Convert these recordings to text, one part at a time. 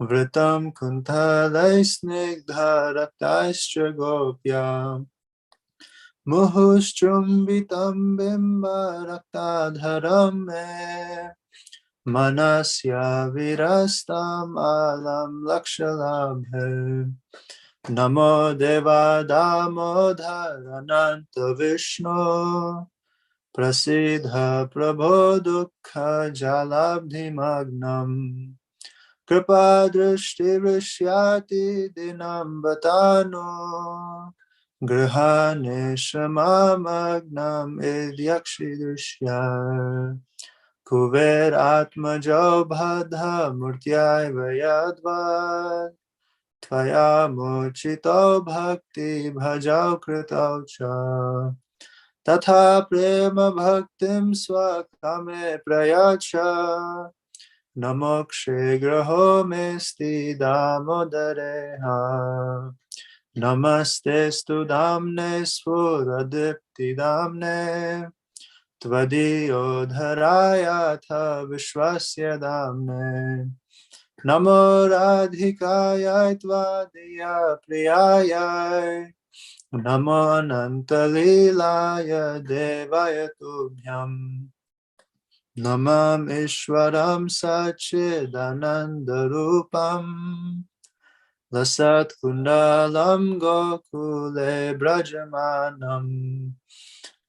Vritam kuntalai snigdha raktaischa gopya Muhustrumbitam bimba raktadharam me Manasya virastam alam lakshalabhe Namo deva damodharananta vishnu Prasidha prabho dukha jalabdhi magnam Kripa drishti vishyati dinam batano Grihane shamamagnam idyakshi drishya Kuver atmajo bhadha murtyai vayadvad Tvaya mochito bhakti bhajau kritau cha Tatha prema bhaktim swakame prayacha Namokshe graho mesti damodareha Namaste stu damne sfuradipti damne Tvadiyo dharayatha vishwasya damne Namo radhikaya tvadiya priyaya Namo anantalilaya devaya tubhyam Namam Ishwaram Sachidanandarupam Lasat Kundalam Gokule Brajamanam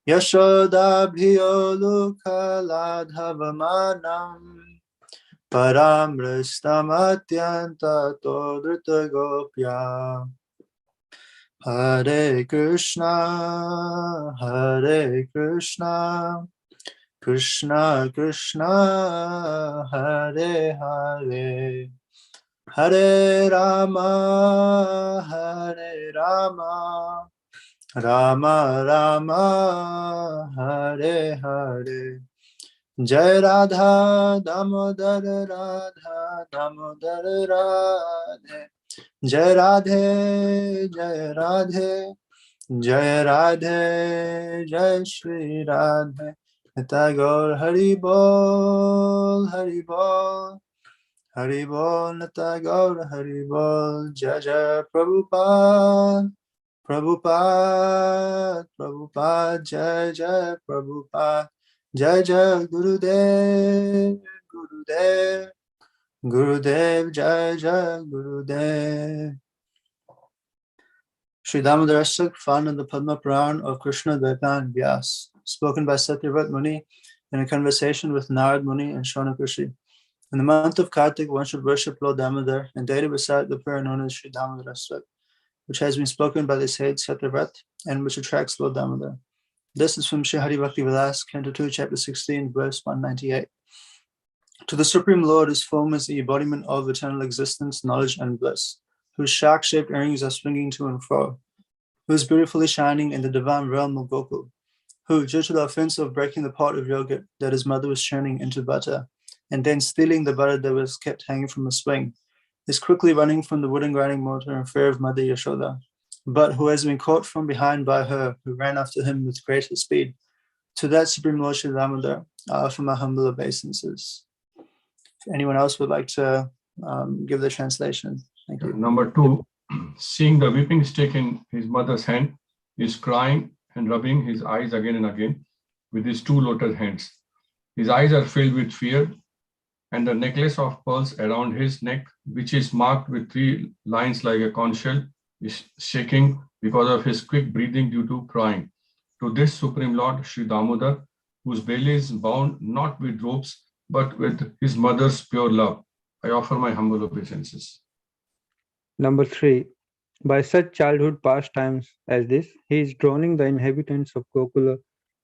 Yashodabhyoluka Ladhavamanam Paramristamatyanta Todrita Gopya Hare Krishna Hare Krishna Krishna Krishna Hare Hare Hare Rama Hare Rama Rama Rama Hare Hare Jai Radha Damodar Radha Damodar Radhe Jai Radhe Jai Radhe Jai Radhe Jai Shri Radhe Nitya Hari Bol Hari Bol Hari Bol Nitya Hari Bol Jai Jai Prabhupada Prabhupada Prabhupada Jai Jai Prabhupada Jai Jai Gurudev Gurudev Gurudev Jai Jai Gurudev Sri Damodara Sukh found in the Padma Puran of Krishna Dvaipan Vyas, spoken by Satyavrat Muni in a conversation with Narad Muni and Shaunak Rishi. In the month of Kartik, one should worship Lord Damodar and daily recite the prayer known as Sri Damodara Sukh, which has been spoken by the sage Satyavrat and which attracts Lord Damodar. This is from Sri Hari Bhakti Vilas, Canto 2, Chapter 16, verse 198. To the Supreme Lord, whose form is the embodiment of eternal existence, knowledge, and bliss, whose shark-shaped earrings are swinging to and fro, who is beautifully shining in the divine realm of Gokul, who, due to the offense of breaking the pot of yogurt that his mother was churning into butter, and then stealing the butter that was kept hanging from a swing, is quickly running from the wooden grinding mortar in fear of Mother Yashoda, but who has been caught from behind by her, who ran after him with greater speed. To that Supreme Lord Sri Damodar, I offer my humble obeisances. If anyone else would like to give the translation. Thank you. Number 2, seeing the whipping stick in his mother's hand, he is crying and rubbing his eyes again and again with his 2 lotus hands. His eyes are filled with fear, and the necklace of pearls around his neck, which is marked with 3 lines like a conch shell, is shaking because of his quick breathing due to crying. To this Supreme Lord, Sri Damodar, whose belly is bound not with ropes, but with his mother's pure love, I offer my humble obeisances. Number 3. By such childhood pastimes as this, he is drowning the inhabitants of Gokula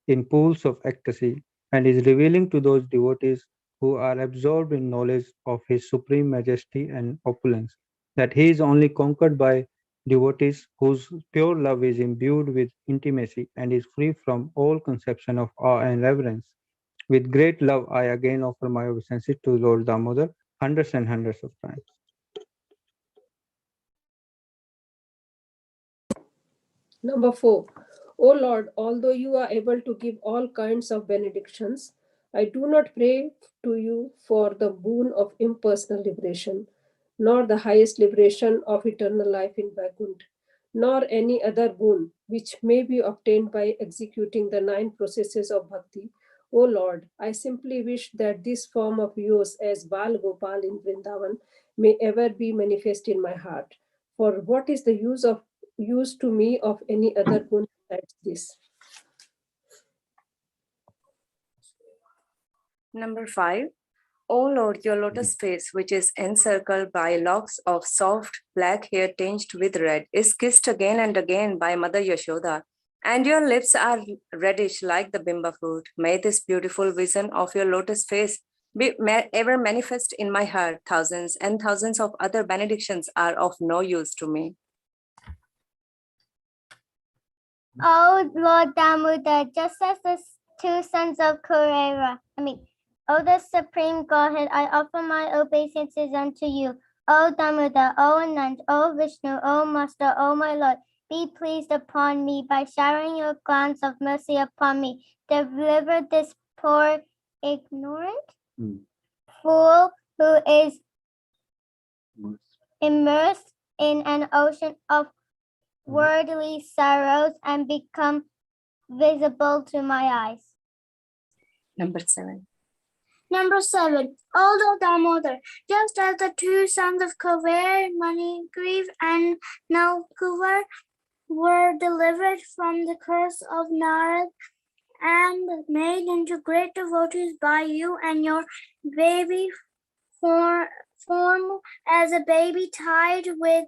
in pools of ecstasy and is revealing to those devotees who are absorbed in knowledge of his supreme majesty and opulence that he is only conquered by devotees whose pure love is imbued with intimacy and is free from all conception of awe and reverence. With great love, I again offer my obeisances to Lord Damodar hundreds and hundreds of times. Number 4. O Lord, although you are able to give all kinds of benedictions, I do not pray to you for the boon of impersonal liberation. nor the highest liberation of eternal life in Vaikuntha, nor any other boon which may be obtained by executing the 9 processes of bhakti. O Lord, I simply wish that this form of yours as Bal Gopal in Vrindavan may ever be manifest in my heart. For what is the use to me of any other boon besides this? Number 5. O Lord, your lotus face, which is encircled by locks of soft black hair tinged with red, is kissed again and again by Mother Yashoda, and your lips are reddish like the bimba fruit. May this beautiful vision of your lotus face be ever manifest in my heart. Thousands and thousands of other benedictions are of no use to me. O Lord Damodar, just as the 2 sons of O the Supreme Godhead, I offer my obeisances unto you. O Damodar, O Anand, O Vishnu, O Master, O my Lord, be pleased upon me by showering your glance of mercy upon me. Deliver this poor, ignorant fool who is immersed in an ocean of worldly sorrows and become visible to my eyes. Number 7. Number 7. O Lord Damodar, just as the 2 sons of Hare, Manigriv and Nalkuvar were delivered from the curse of Narad and made into great devotees by you, and your baby form as a baby tied with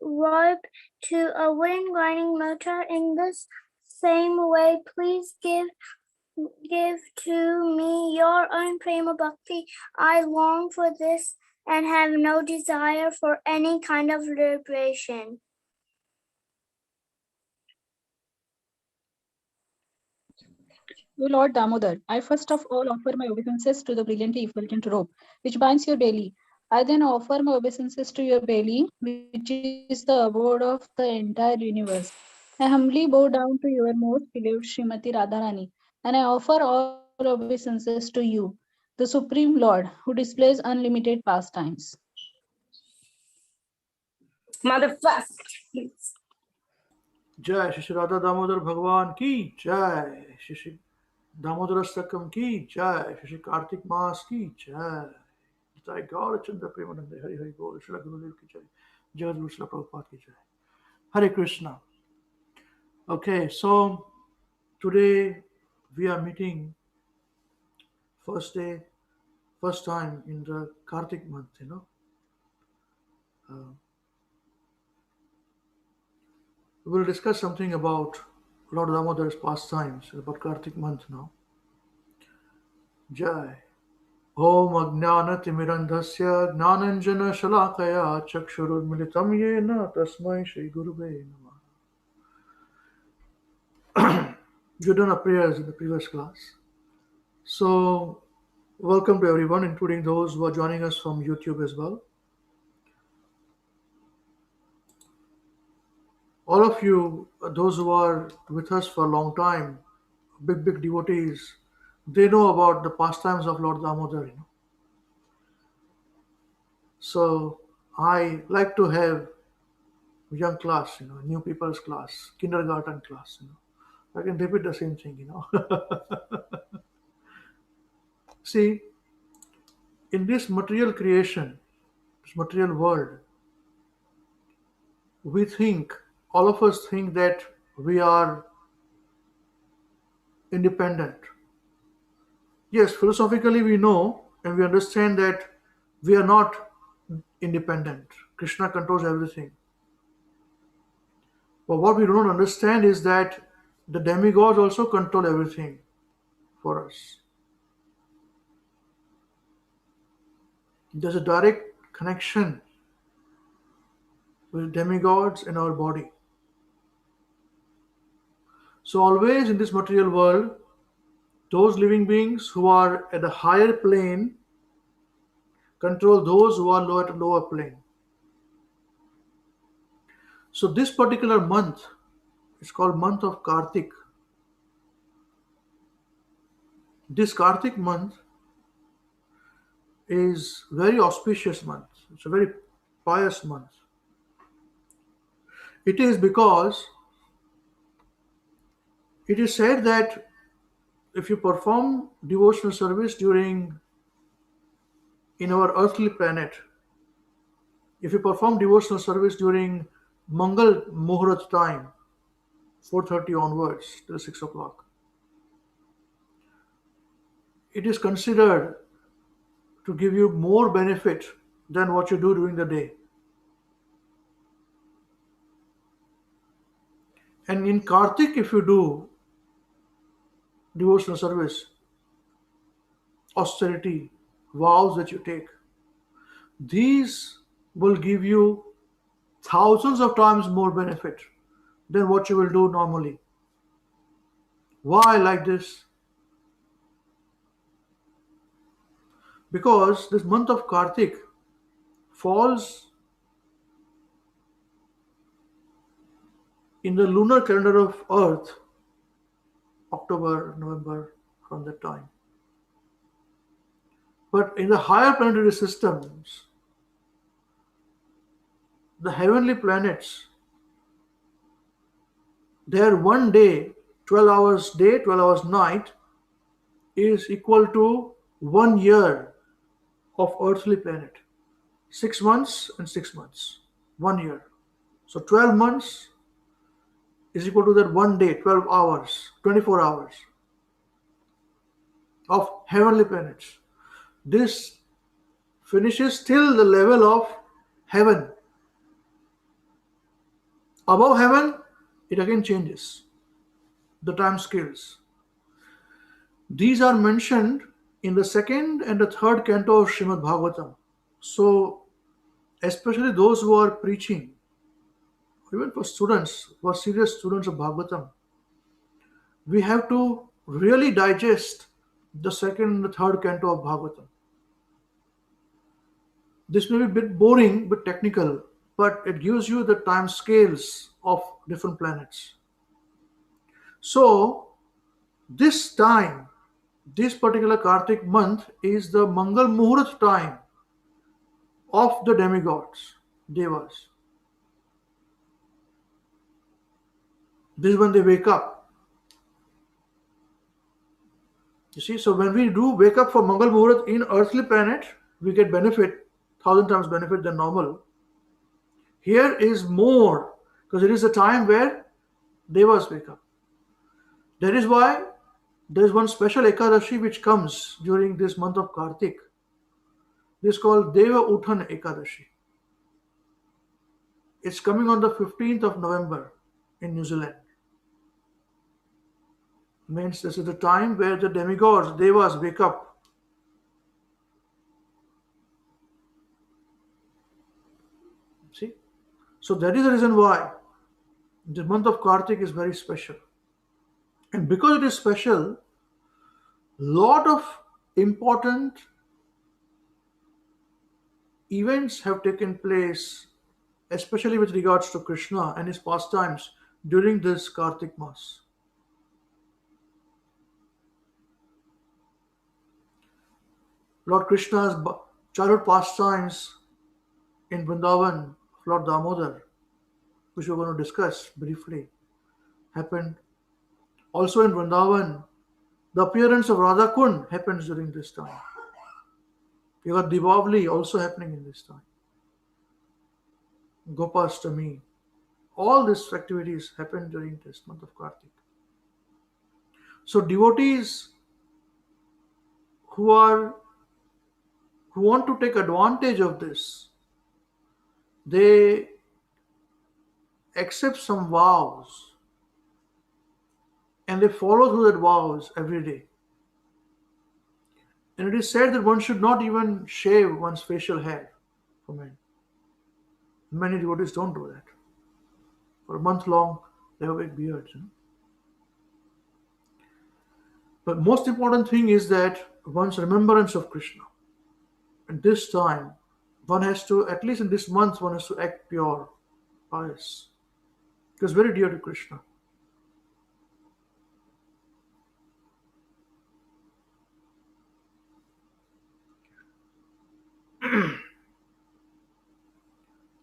rope to a wooden grinding motor. In this same way, please give to me your own prema bhakti. I long for this and have no desire for any kind of liberation. O Lord Damodar, I first of all offer my obeisances to the brilliantly effulgent robe, which binds your belly. I then offer my obeisances to your belly, which is the abode of the entire universe. I humbly bow down to your most beloved Srimati Radharani, and I offer all obeisances to you, the Supreme Lord, who displays unlimited pastimes. Mother first, please. जय श्री राधा दामोदर भगवान की जय, श्री दामोदर सकम की जय, श्री कार्तिक मास की जय, जय गौर चंद्र प्रेमानंद, हरि हरि बोल, श्री गुरुदेव की जय, जगत गुरु श्री प्रभुपाद की जय. Hare Krishna. Okay, so today we are meeting first time in the Kartik month, we will discuss something about Lord Damodar's pastimes, about Kartik month now. Jai. Om Ajnanatimirandhasya Gnananjana Shalakaya Chakshurudmilitam Yena Tasmai Shri Gurube Namah. You've done our prayers in the previous class. So, welcome to everyone, including those who are joining us from YouTube as well. All of you, those who are with us for a long time, big devotees, they know about the pastimes of Lord Damodar. So I like to have young class, new people's class, kindergarten class. I can repeat the same thing. See, in this material creation, this material world, all of us think that we are independent. Yes, philosophically we know and we understand that we are not independent. Krishna controls everything. But what we don't understand is that the demigods also control everything for us. There's a direct connection with demigods in our body. So always in this material world, those living beings who are at a higher plane control those who are at a lower plane. So this particular month is called month of Kartik. This Kartik month is very auspicious month. It's a very pious month. It is because it is said that if you perform devotional service in our earthly planet, if you perform devotional service during Mangal Muhurat time, 4:30 onwards till 6 o'clock, it is considered to give you more benefit than what you do during the day. And in Kartik, if you do devotional service, austerity, vows that you take, these will give you thousands of times more benefit than what you will do normally. Why like this? Because this month of Kartik falls in the lunar calendar of Earth, October, November, from that time. But in the higher planetary systems, the heavenly planets, their one day, 12 hours day, 12 hours night, is equal to 1 year of earthly planet. 6 months and 6 months, 1 year. So 12 months is equal to that 1 day, 12 hours, 24 hours of heavenly planets. This finishes till the level of heaven. Above heaven, it again changes the time scales. These are mentioned in the second and the third canto of Srimad Bhagavatam. So, especially those who are preaching, even for students, who are serious students of Bhagavatam, we have to really digest the second and the third canto of Bhagavatam. This may be a bit boring, bit technical, but it gives you the time scales of different planets. So, this time, this particular Kartik month is the Mangal Muhurat time of the demigods, devas. This is when they wake up. You see, so when we do wake up for Mangal Muhurat in earthly planet, we get benefit, 1,000 times benefit than normal. Here is more, because it is a time where devas wake up. That is why there is one special Ekadashi which comes during this month of Kartik. This is called Deva Uthan Ekadashi. It's coming on the 15th of November in New Zealand. Means this is the time where the demigods, devas, wake up. See? So that is the reason why the month of Kartik is very special. And because it is special, lot of important events have taken place, especially with regards to Krishna and his pastimes during this Kartik Mass. Lord Krishna's childhood pastimes in Vrindavan, Lord Damodar, which we're going to discuss briefly, happened. Also in Vrindavan, the appearance of Radha Kund happens during this time. You got Diwali also happening in this time. Gopastami. All these activities happen during this month of Kartik. So devotees who want to take advantage of this, they accept some vows and they follow through that vows every day. And it is said that one should not even shave one's facial hair for men. Many devotees don't do that. For a month long, they have big beards. But most important thing is that one's remembrance of Krishna. And this time, one has to, at least in this month, one has to act pure, pious. Because very dear to Krishna.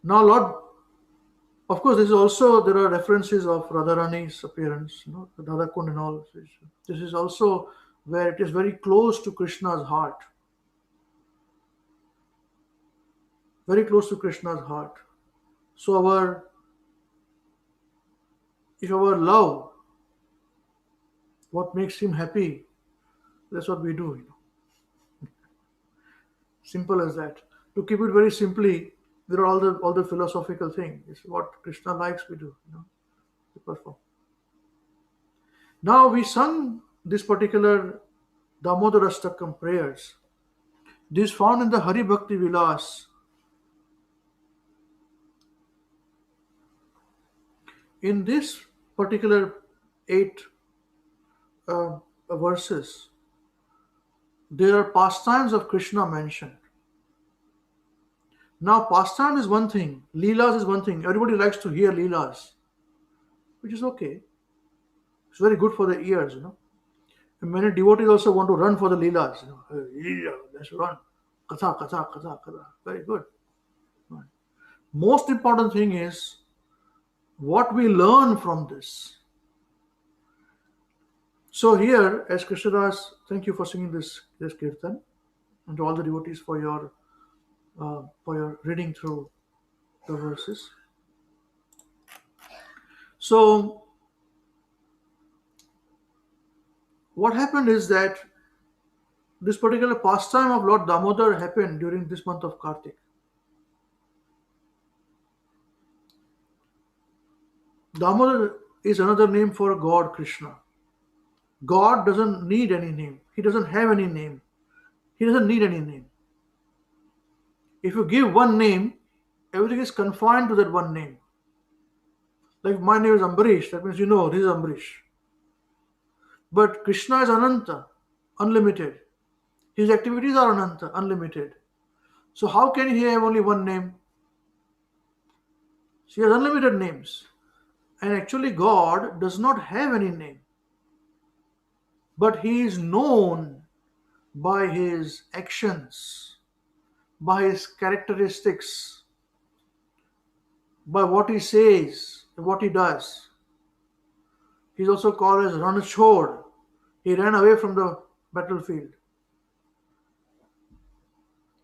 Now, Lord, of course, this is also, there are references of Radharani's appearance, Radha Kund and all. This is also where it is very close to Krishna's heart. Very close to Krishna's heart. So if our love, what makes him happy, that's what we do. Simple as that. To keep it very simply, there are all the philosophical thing. It's what Krishna likes, we do. We perform. Now we sung this particular Damodara Stakam prayers. This is found in the Hari Bhakti Vilas. In this particular 8 verses, there are pastimes of Krishna mentioned. Now, pastime is one thing, Leelas is one thing. Everybody likes to hear Leelas, which is okay. It's very good for the ears, And many devotees also want to run for the Leelas. Leela, let's run. Katha, katha, katha, katha. Very good. Right. Most important thing is what we learn from this. So here, as Krishnadas, thank you for singing this kirtan, and to all the devotees for your reading through the verses. So what happened is that this particular pastime of Lord Damodar happened during this month of Kartik. Damodar is another name for God, Krishna. God doesn't need any name. He doesn't have any name. He doesn't need any name. If you give one name, everything is confined to that one name. Like my name is Ambarish, that means this is Ambarish. But Krishna is Ananta, unlimited. His activities are Ananta, unlimited. So how can he have only one name? He has unlimited names. And actually God does not have any name. But he is known by his actions, by his characteristics, by what he says, what he does. He's also called as Ranachhod. He ran away from the battlefield.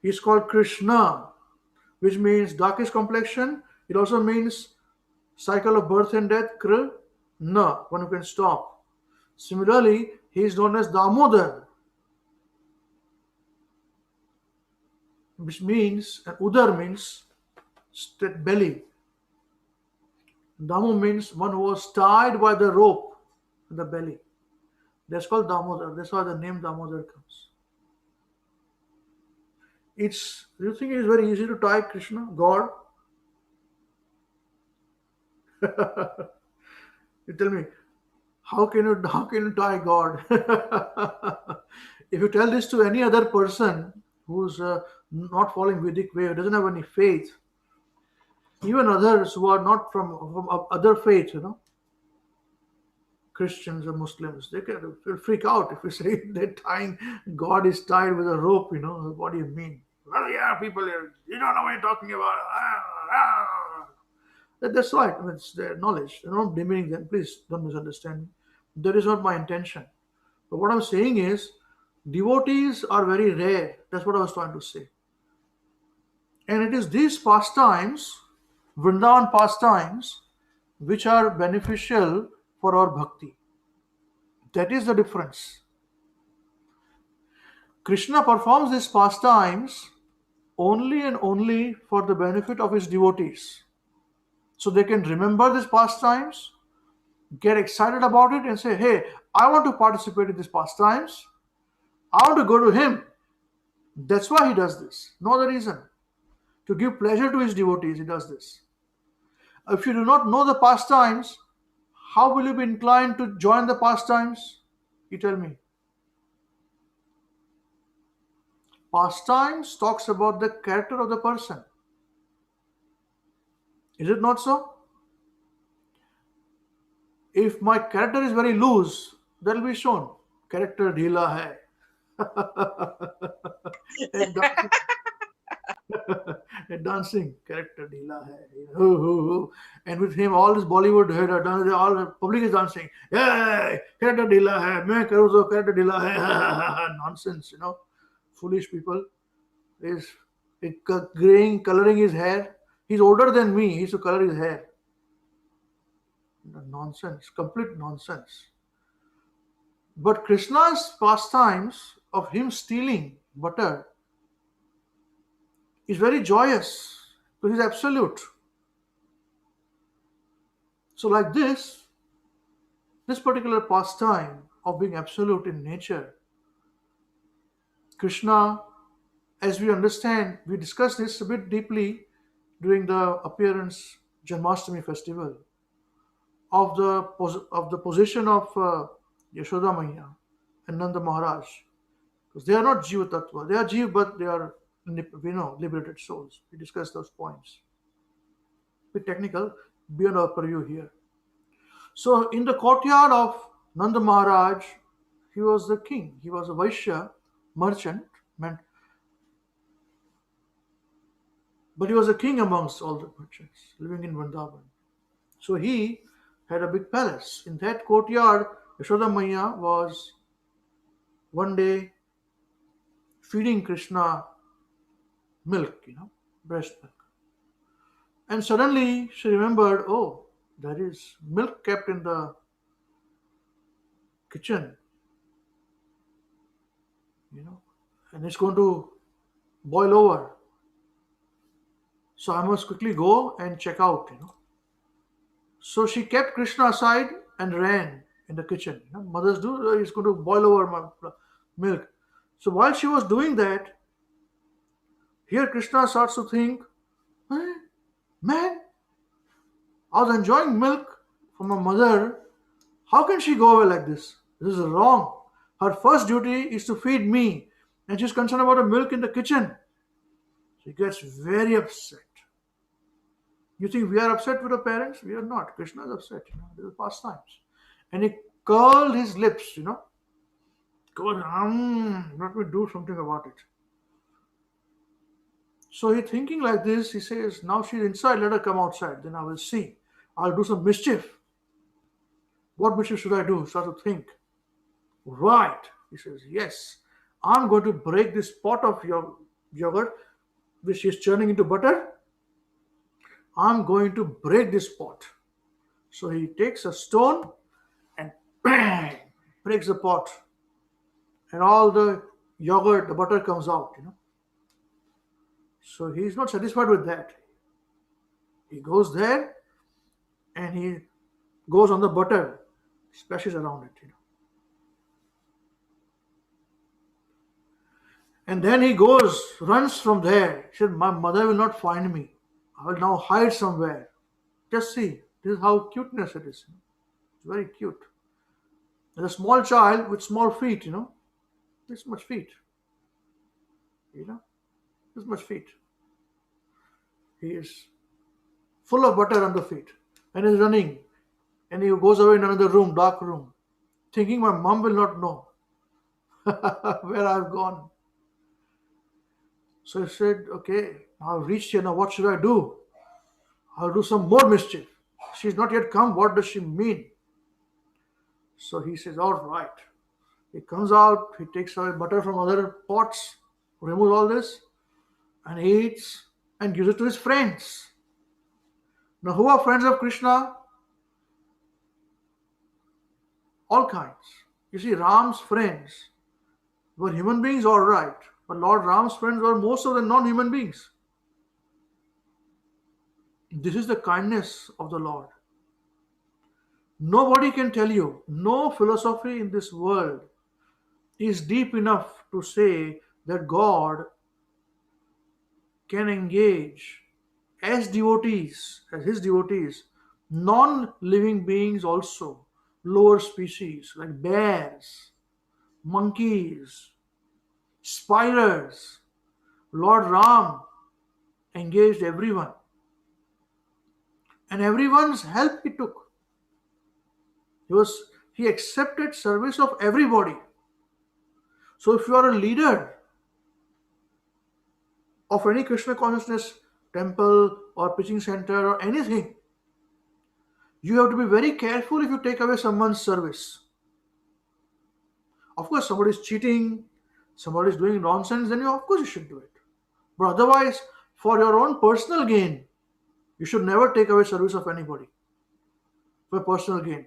He's called Krishna, which means darkest complexion. It also means cycle of birth and death, Krishna, one who can stop. Similarly, he is known as Damodar, which means, and Udar means belly. Damu means one who was tied by the rope in the belly. That's called Damodar. That's why the name Damodar comes. You think it is very easy to tie Krishna, God? You tell me, how can you tie God? If you tell this to any other person who's not following Vedic way, who doesn't have any faith, even others who are not from other faiths, Christians or Muslims, they'll freak out if you say God is tied with a rope, what do you mean? Well, yeah, people, you don't know what you're talking about. That's right. I mean, it's their knowledge. I'm not demeaning them. Please don't misunderstand me. That is not my intention. But what I'm saying is, devotees are very rare. That's what I was trying to say. And it is these pastimes, Vrindavan pastimes, which are beneficial for our bhakti. That is the difference. Krishna performs these pastimes only and only for the benefit of his devotees. So they can remember these pastimes, get excited about it, and say, hey, I want to participate in these pastimes. I want to go to him. That's why he does this. No other reason. To give pleasure to his devotees, he does this. If you do not know the pastimes, how will you be inclined to join the pastimes? You tell me. Pastimes talks about the character of the person. Is it not so? If my character is very loose, that will be shown. Character dhila hai. A dancing character, Leela hai. Hoo, hoo, hoo. And with him, all this Bollywood all the public is dancing. Yeah, character Leela hai. Main karu to character Leela hai. Nonsense, Foolish people. Is graying, coloring his hair. He's older than me. He used to color his hair. Nonsense, complete nonsense. But Krishna's pastimes of him stealing butter is very joyous because he's absolute. So, like this particular pastime of being absolute in nature, Krishna, as we understand, we discussed this a bit deeply during the appearance Janmashtami festival of the position of Yashoda Maya and Nanda Maharaj, because they are not Jiva Tattva, they are Jiva, but they are liberated souls. We discussed those points. Bit technical, beyond our purview here. So, in the courtyard of Nanda Maharaj, he was the king. He was a Vaishya merchant, but he was a king amongst all the merchants living in Vrindavan. So, he had a big palace. In that courtyard, Yashoda Maya was one day feeding Krishna milk, breast milk. And suddenly she remembered, oh, there is milk kept in the kitchen, and it's going to boil over. So I must quickly go and check out, So she kept Krishna aside and ran in the kitchen. Mothers do, it's going to boil over my milk. So while she was doing that, here Krishna starts to think, hey, man, I was enjoying milk from my mother. How can she go away like this? This is wrong. Her first duty is to feed me, and she's concerned about the milk in the kitchen. She gets very upset. You think we are upset with our parents? We are not. Krishna is upset. These are pastimes. And he curled his lips, let me do something about it. So he thinking like this, he says, now she's inside, let her come outside, then I will see. I'll do some mischief. What mischief should I do? Start to think. Right. He says, yes, I'm going to break this pot of yogurt, which is churning into butter. I'm going to break this pot. So he takes a stone and bang, breaks the pot. And all the yogurt, the butter comes out, So he's not satisfied with that. He goes there and he goes on the butter, splashes around it, And then he runs from there. He said, my mother will not find me. I will now hide somewhere. Just see, this is how cuteness it is. It's very cute. There's a small child with small feet, this much feet. This much feet. He is full of butter on the feet. And he's running. And he goes away in another room, dark room, thinking my mom will not know where I've gone. So he said, okay, now I've reached here. Now what should I do? I'll do some more mischief. She's not yet come. What does she mean? So he says, all right. He comes out. He takes away butter from other pots, removes all this, and eats and gives it to his friends. Now, who are friends of Krishna? All kinds. You see, Ram's friends were human beings, all right. But Lord Ram's friends were most of them non-human beings. This is the kindness of the Lord. Nobody can tell you, no philosophy in this world is deep enough to say that God can engage as his devotees, non-living beings also, lower species like bears, monkeys, spiders. Lord Ram engaged everyone. And everyone's help he took. He accepted service of everybody. So if you are a leader, of any Krishna consciousness temple or preaching center or anything, you have to be very careful if you take away someone's service. Of course, somebody is cheating, somebody is doing nonsense, then of course you should do it. But otherwise, for your own personal gain, you should never take away service of anybody for personal gain.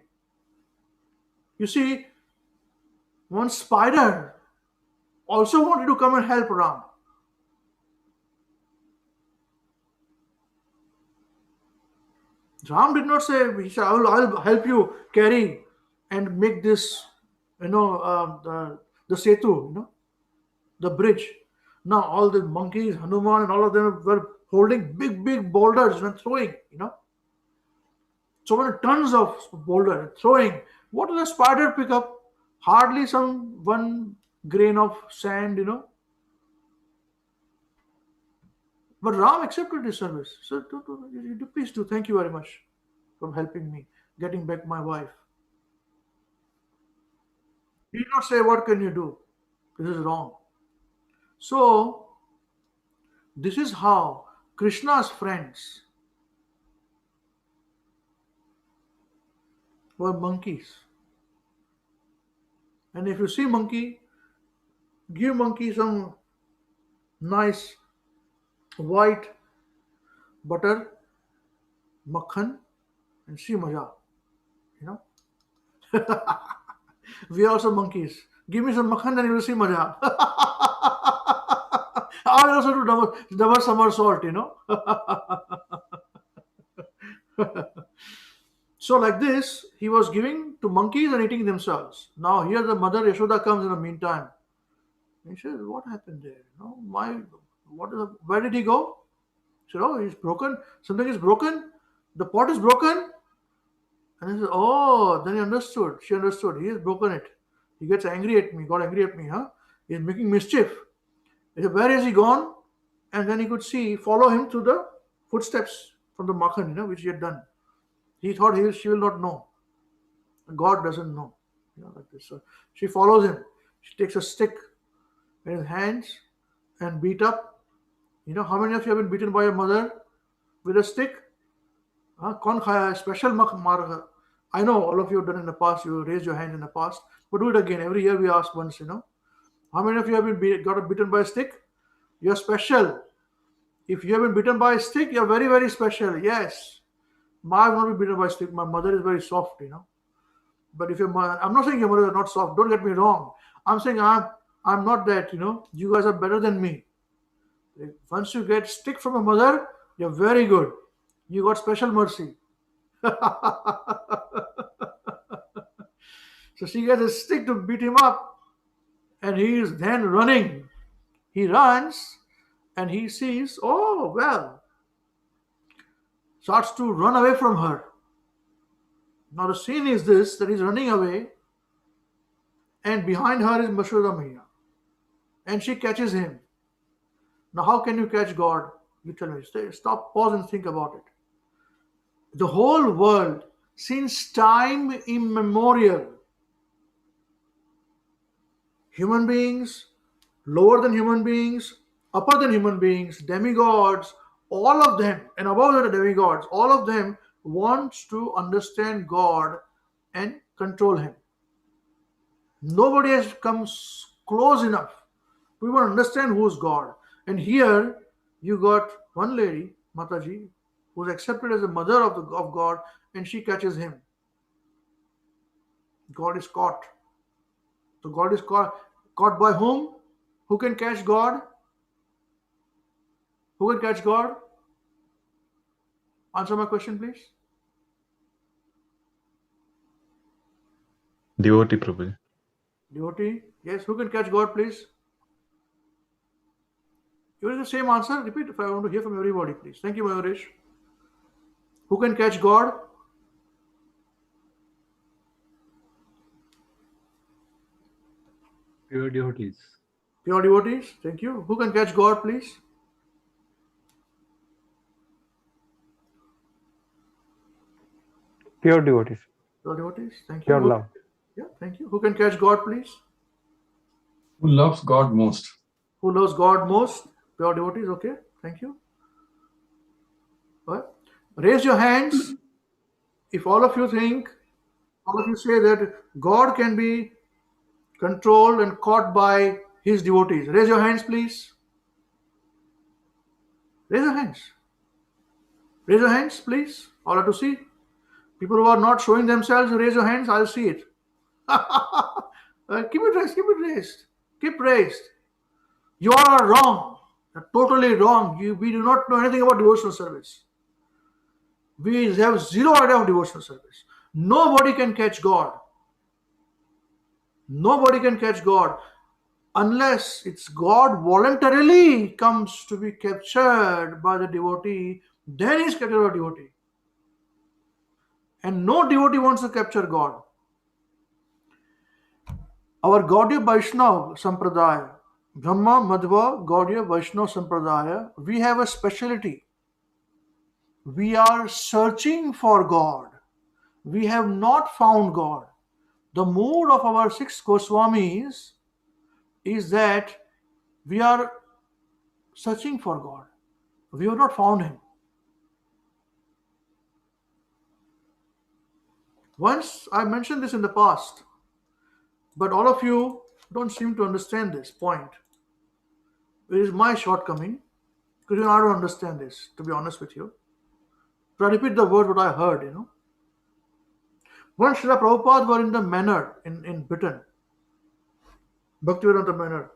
You see, one spider also wanted to come and help Ram. Ram did not say, he said, I'll help you carry and make this, the setu, the bridge. Now all the monkeys, Hanuman and all of them were holding big boulders and throwing, so many tons of boulder throwing. What does a spider pick up? Hardly some 1 grain of sand, But Ram accepted his service. So please do. Thank you very much for helping me getting back my wife. He did not say, what can you do? This is wrong. So this is how Krishna's friends were monkeys. And if you see monkey, give monkey some nice white butter, makhan, and see maja. We are also monkeys. Give me some makhan, then you will see maja. I will also do double somersault, So like this, he was giving to monkeys and eating themselves. Now here the mother Yashoda comes in the meantime. He says, what happened there? Where did he go? He said, oh, he's broken. Something is broken. The pot is broken. And he said, oh, then he understood. She understood. He has broken it. He gets angry at me, got angry at me, He's making mischief. He said, where has he gone? And then he could follow him to the footsteps from the makhan, which he had done. He thought she will not know. God doesn't know. Like this. So she follows him. She takes a stick in his hands and beat up. How many of you have been beaten by your mother with a stick? Kaun khaya hai? Special mar. I know all of you have done in the past. You raised your hand in the past. But do it again. Every year we ask once, How many of you have been got beaten by a stick? You're special. If you have been beaten by a stick, you're very, very special. Yes. I have not been beaten by a stick. My mother is very soft, But if your mother, I'm not saying your mother is not soft. Don't get me wrong. I'm saying I'm not that, You guys are better than me. Once you get stick from a mother, you're very good. You got special mercy. So she gets a stick to beat him up. And he is then running. He runs and he sees, starts to run away from her. Now the scene is this, that he's running away and behind her is Yashoda Maiya. And she catches him. Now how can you catch God? You tell me. Stop, pause and think about it. The whole world, since time immemorial, human beings, lower than human beings, upper than human beings, demigods, all of them, and above the demigods, all of them wants to understand God and control him. Nobody has come close enough to even understand who's God. And here you got one lady, Mataji, who's accepted as the mother of God, and she catches him. God is caught. So God is caught by whom? Who can catch God? Who can catch God? Answer my question, please. Devotee, Prabhuji. Devotee? Yes, who can catch God, please? You will the same answer. Repeat if I want to hear from everybody, please. Thank you, Mayuresh. Who can catch God? Pure devotees. Pure devotees. Thank you. Who can catch God, please? Pure devotees. Pure devotees. Thank you. Pure love. Yeah, thank you. Who can catch God, please? Who loves God most? Who loves God most? Pure devotees, okay? Thank you. What? Raise your hands if all of you say that God can be controlled and caught by his devotees. Raise your hands, please. Raise your hands. Raise your hands, please. All have to see. People who are not showing themselves, raise your hands. I'll see it. Keep it raised. Keep it raised. Keep raised. You all are wrong. You're totally wrong. We do not know anything about devotional service. We have zero idea of devotional service. Nobody can catch God. Nobody can catch God unless it's God voluntarily comes to be captured by the devotee, then he's captured by devotee. And no devotee wants to capture God. Our Gaudiya Vaishnava Sampradaya, Brahma, Madhva, Gaudiya Vaishnava Sampradaya, we have a specialty. We are searching for God. We have not found God. The mood of our 6 Goswamis is that we are searching for God. We have not found him. Once I mentioned this in the past, but all of you don't seem to understand this point. It is my shortcoming because I don't understand this, to be honest with you. So I repeat the word what I heard, Once Srila Prabhupada were in the manor in Britain, Bhaktivedanta manor,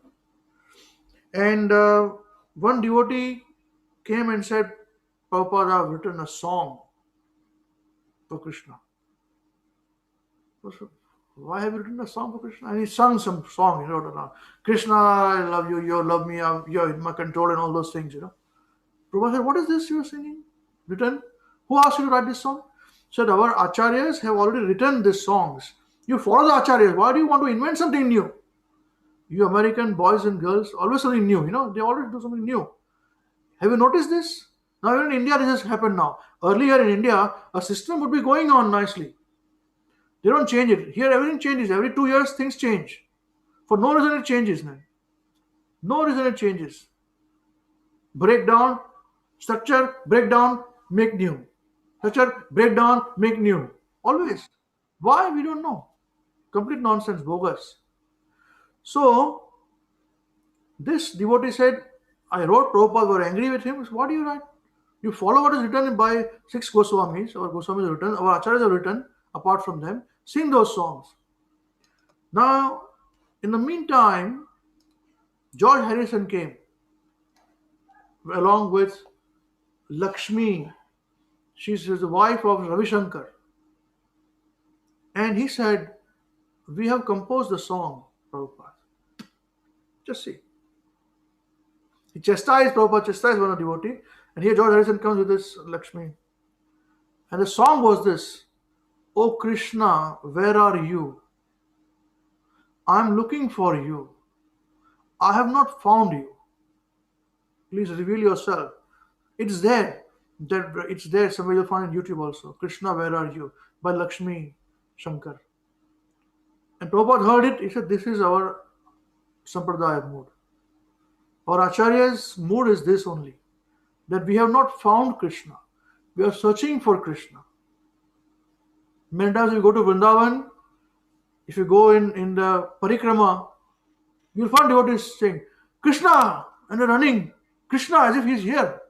and one devotee came and said, Prabhupada, I have written a song for Krishna. I said, why have you written a song for Krishna? And he sung some song, he wrote around. Krishna, I love you, you love me, you're in my control and all those things, Prabhupada said, what is this you are singing? Written? Who asked you to write this song? Said, our acharyas have already written these songs. You follow the acharyas. Why do you want to invent something new? You American boys and girls, always something new, they always do something new. Have you noticed this? Now even in India, this has happened now. Earlier in India, a system would be going on nicely. They don't change it. Here everything changes. Every 2 years things change. For no reason it changes, man. No reason it changes. Break down, structure, break down, make new. Structure, break down, make new. Always. Why? We don't know. Complete nonsense, bogus. So, this devotee said, I wrote, Prabhupada were angry with him. What do you write? You follow what is written by 6 Goswamis, or Goswamis have written, our acharyas have written, apart from them, sing those songs. Now, in the meantime, George Harrison came along with Lakshmi. She's the wife of Ravi Shankar. And he said, we have composed the song, Prabhupada. Just see. He chastised Prabhupada, chastised one of the devotee. And here George Harrison comes with this Lakshmi. And the song was this, O Krishna, where are you? I'm looking for you. I have not found you. Please reveal yourself. It's there. It's there. Somewhere you'll find on YouTube also. Krishna, where are you? By Lakshmi Shankar. And Prabhupada heard it. He said, this is our Sampradaya mood. Our Acharya's mood is this only. That we have not found Krishna. We are searching for Krishna. Many times we go to Vrindavan, if you go in the parikrama, you'll find devotees saying, Krishna! And they're running. Krishna, as if he's here.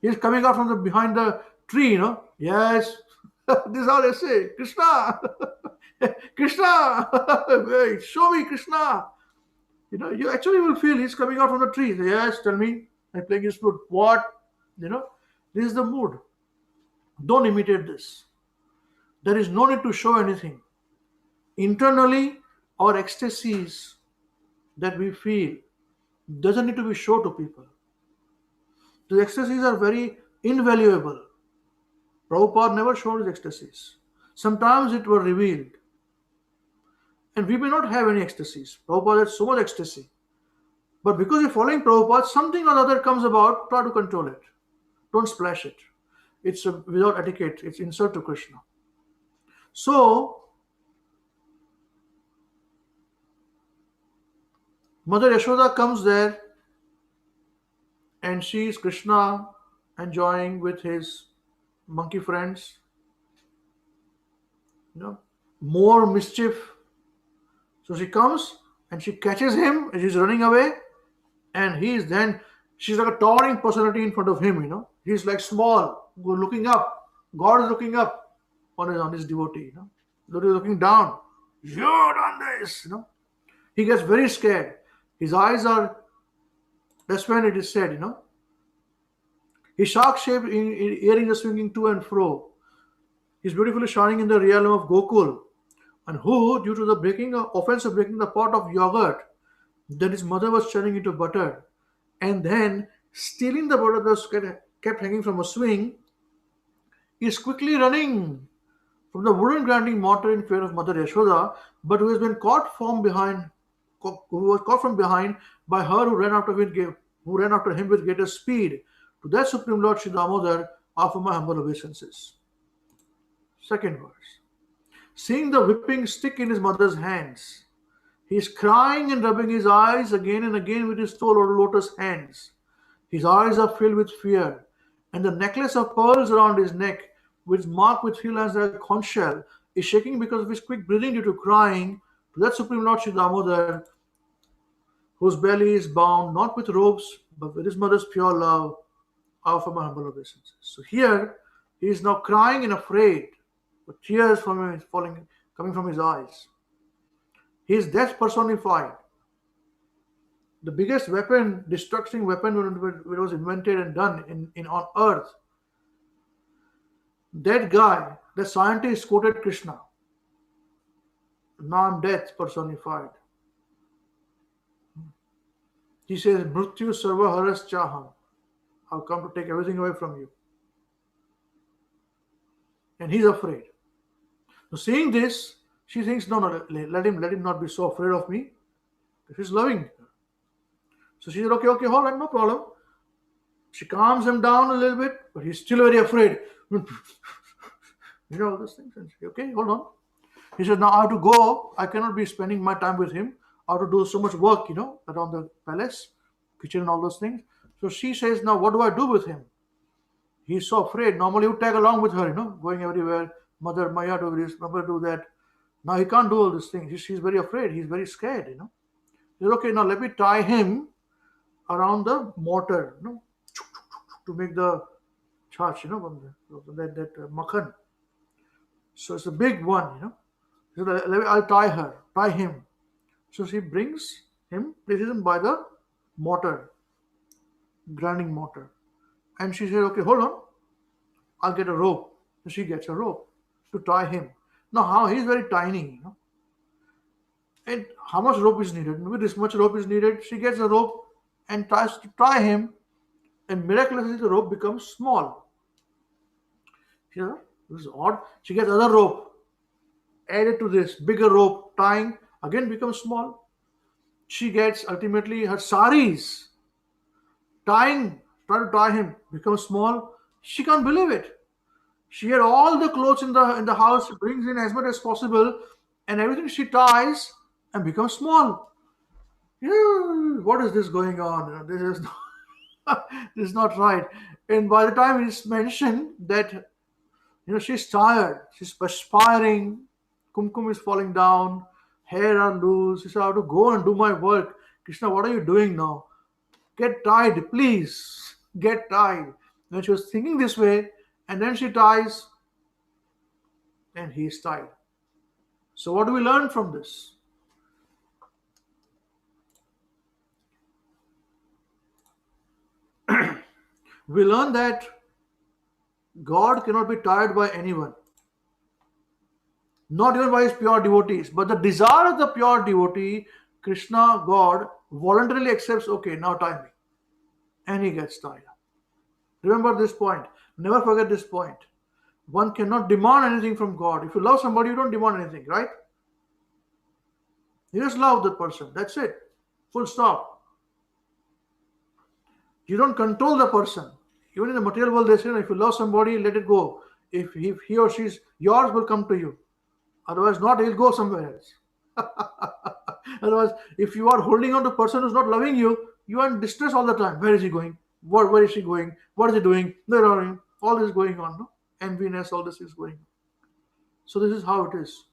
He's coming out from behind the tree, Yes. This is how they say, Krishna! Krishna! Show me Krishna! You actually will feel he's coming out from the tree. Yes, tell me. I'm playing his flute. What? This is the mood. Don't imitate this. There is no need to show anything. Internally, our ecstasies that we feel doesn't need to be shown to people. The ecstasies are very invaluable. Prabhupada never showed his ecstasies. Sometimes it were revealed. And we may not have any ecstasies. Prabhupada had so much ecstasy. But because you're following Prabhupada, something or other comes about, try to control it. Don't splash it. It's without etiquette. It's insult to Krishna. So, Mother Yashoda comes there and sees Krishna enjoying with his monkey friends, more mischief. So she comes and she catches him as he's running away, and she's like a towering personality in front of him. He's like small, looking up. God is looking up on his devotee. Looking down. You've done this. He gets very scared. His eyes are. That's when it is said. His shark-shaped earrings are swinging to and fro. He's beautifully shining in the realm of Gokul, and who, due to the offense of breaking the pot of yogurt that his mother was turning into butter, and then stealing the butter that was kept hanging from a swing, is quickly running from the wooden grinding mortar in fear of Mother Yashoda, but who has been caught from behind by her who ran after him with greater speed. To that Supreme Lord Sri Damodar, offer my humble obeisances. Second verse. Seeing the whipping stick in his mother's hands, he is crying and rubbing his eyes again and again with his two lotus hands. His eyes are filled with fear, and the necklace of pearls around his neck, which marked with 3 lines like a conch shell, is shaking because of his quick breathing due to crying. To that Supreme Lord Sri Damodar, whose belly is bound not with ropes but with his mother's pure love, offer my humble obeisances. So here he is now crying and afraid, with tears coming from his eyes. He is death personified. The biggest destructing weapon when it was invented and done on earth. That guy, the scientist, quoted Krishna. Now I'm death personified. He says, Mrityu sarva haras chaham. I've come to take everything away from you. And he's afraid. So seeing this, she thinks, no, let him not be so afraid of me. He's loving her. So she said, okay, hold on, no problem. She calms him down a little bit, but he's still very afraid. All those things. And she, okay, hold on. He said, now I have to go. I cannot be spending my time with him. I have to do so much work, around the palace, kitchen and all those things. So she says, now what do I do with him? He's so afraid. Normally he would tag along with her, going everywhere. Mother, Maya do this, Mother do that. Now he can't do all these things. She's very afraid. He's very scared, He said, okay, now let me tie him around the mortar, to make the charge, that makhan. So it's a big one, He said, I'll tie him. So she brings him, places him by the mortar, grinding mortar. And she said, okay, hold on. I'll get a rope. So she gets a rope to tie him. Now, how he's very tiny, And how much rope is needed? Maybe this much rope is needed. She gets a rope and tries to tie him. And miraculously, the rope becomes small. This is odd. She gets another rope. Added to this, bigger rope, tying, again becomes small. She gets ultimately her saris. Trying to tie him, becomes small. She can't believe it. She had all the clothes in the house, brings in as much as possible, and everything she ties and becomes small. What is this going on? This is this is not right. And by the time it's mentioned that she's tired, she's perspiring, kumkum is falling down, hair are loose. She said, I have to go and do my work. Krishna, what are you doing now? Get tied, please. Get tied. When she was thinking this way, and then she ties, and he is tied. So what do we learn from this? We learn that God cannot be tied by anyone. Not even by his pure devotees. But the desire of the pure devotee, Krishna, God, voluntarily accepts, okay, now tie me. And he gets tied. Remember this point. Never forget this point. One cannot demand anything from God. If you love somebody, you don't demand anything, right? You just love the person. That's it. Full stop. You don't control the person. Even in the material world, they say, if you love somebody, let it go. If he or she is yours, will come to you. Otherwise not, he'll go somewhere else. Otherwise, if you are holding on to a person who's not loving you, you are in distress all the time. Where is he going? Where is she going? What is he doing? All this is going on, no? Enviness, all this is going on. So this is how it is.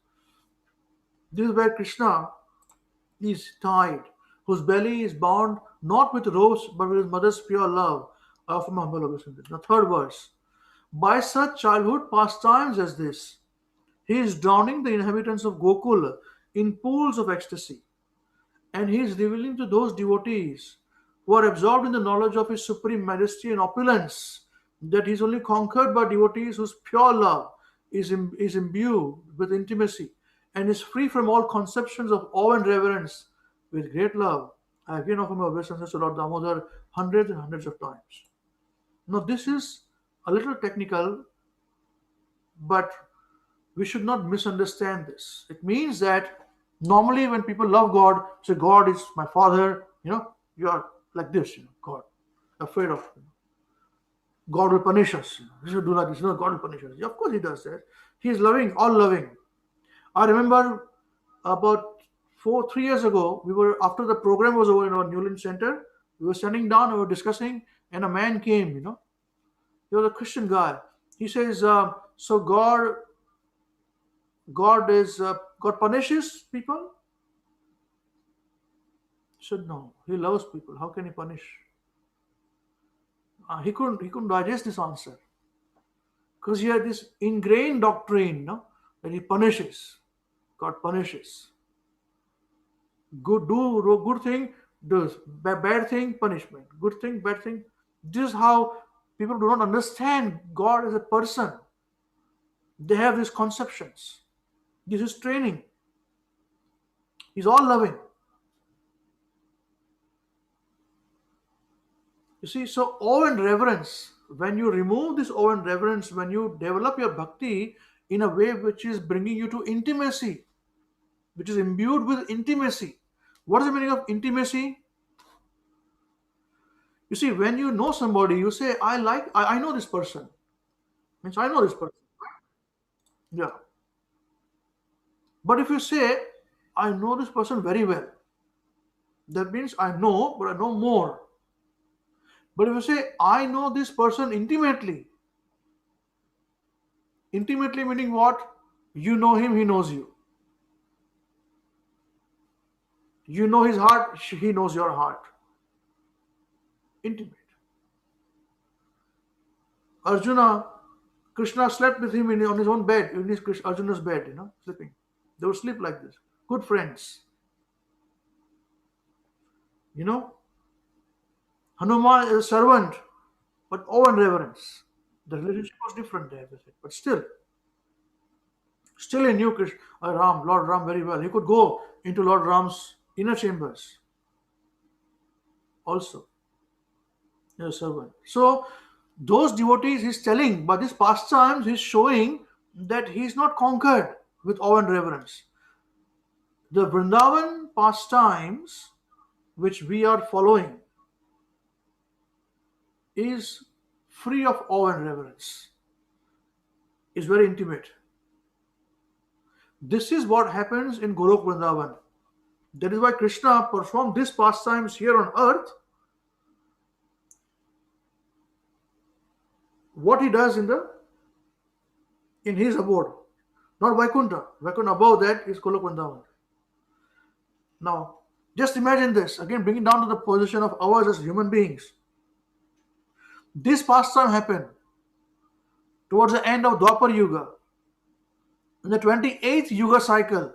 This is where Krishna is tied, whose belly is bound not with ropes but with his mother's pure love. From humble obeisance. The third verse. By such childhood pastimes as this, he is drowning the inhabitants of Gokula in pools of ecstasy, and he is revealing to those devotees who are absorbed in the knowledge of his supreme majesty and opulence that he is only conquered by devotees whose pure love is imbued with intimacy and is free from all conceptions of awe and reverence. With great love, I again offer my obeisances to Lord Damodar hundreds and hundreds of times. Now, this is a little technical, but we should not misunderstand this. It means that normally when people love God, say, God is my father, you are like this, God, afraid of God will punish us. We should do like this. God will punish us. Yeah, of course he does that. He is loving, all loving. I remember about 3 years ago, we were, after the program was over in our Newland Center, we were standing down, we were discussing, and a man came, he was a Christian guy. He says, so God punishes people? I said, no, he loves people. How can he punish? He couldn't digest this answer because he had this ingrained doctrine, that he punishes. God punishes. Good thing, does bad thing, punishment. Good thing, bad thing. This is how people do not understand God as a person. They have these conceptions. This is training. He's all loving. You see, so awe and reverence, when you remove this awe and reverence, when you develop your bhakti in a way which is bringing you to intimacy, which is imbued with intimacy. What is the meaning of intimacy? You see, when you know somebody, you say, I know this person. Means I know this person. Yeah. But if you say, I know this person very well, that means I know, but I know more. But if you say, I know this person intimately meaning what? You know him, he knows you. You know his heart, he knows your heart. Intimate. Arjuna, Krishna slept with him on his own bed, in his Arjuna's bed, sleeping. They would sleep like this. Good friends. Hanuman is a servant, but awe and reverence. The relationship was different there, but still he knew Lord Ram very well. He could go into Lord Ram's inner chambers also. As a servant. So those devotees he's telling, by this pastimes he's showing that he's not conquered with awe and reverence. The Vrindavan pastimes which we are following is free of awe and reverence. It's very intimate. This is what happens in Golok Vrindavan. That is why Krishna performed these pastimes here on earth. What he does in his abode, not Vaikuntha. Vaikuntha above that is Golok Vrindavan. Now, just imagine this, again bringing down to the position of ours as human beings. This pastime happened towards the end of Dwapar Yuga, in the 28th Yuga cycle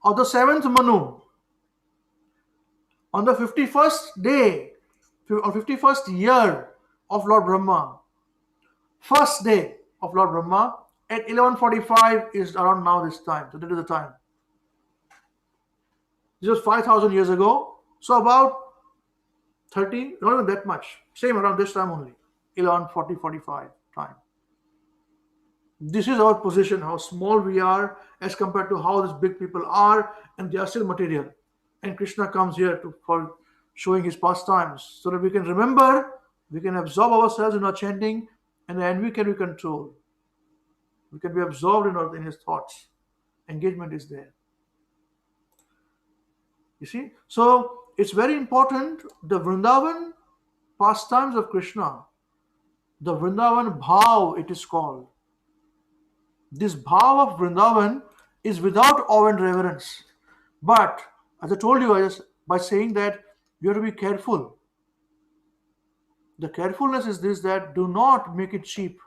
of the 7th Manu, on the 51st day or 51st year of Lord Brahma, first day of Lord Brahma at 11:45 is around now this time. So that is the time. This was 5,000 years ago. So about 30, not even that much. Same around this time only. 11:40, 45 time. This is our position, how small we are as compared to how these big people are, and they are still material. And Krishna comes here for showing his pastimes so that we can remember, we can absorb ourselves in our chanting, and the envy can be controlled. We can be absorbed in his thoughts. Engagement is there. You see? So it's very important. The Vrindavan pastimes of Krishna, the Vrindavan Bhav it is called. This Bhav of Vrindavan is without awe and reverence. But as I told you, by saying that you have to be careful. The carefulness is this, that do not make it cheap.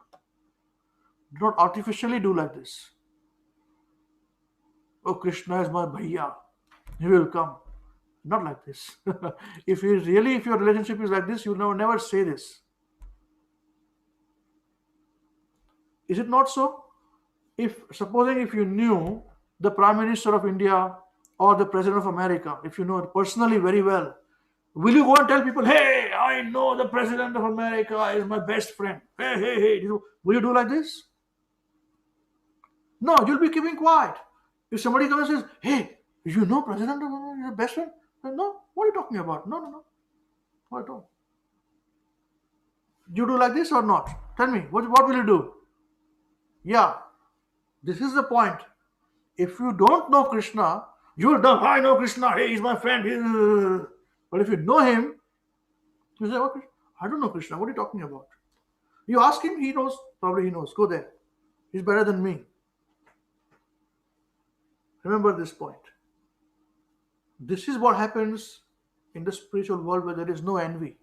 Do not artificially do like this. Oh, Krishna is my bhaiya. He will come. Not like this. If your relationship is like this, you will never say this. Is it not so? Supposing if you knew the Prime Minister of India or the President of America, if you know it personally very well, will you go and tell people, hey, I know the President of America is my best friend. Hey. Will you do like this? No, you'll be keeping quiet. If somebody comes and says, hey, you know President of America is your best friend? No, what are you talking about? No. Not at all. You do like this or not? Tell me, what will you do? Yeah, this is the point. If you don't know Krishna, you will know, I know Krishna, hey, he's my friend. But if you know him, you say, okay, I don't know Krishna, what are you talking about? You ask him, he knows, probably he knows. Go there. He's better than me. Remember this point. This is what happens in the spiritual world where there is no envy.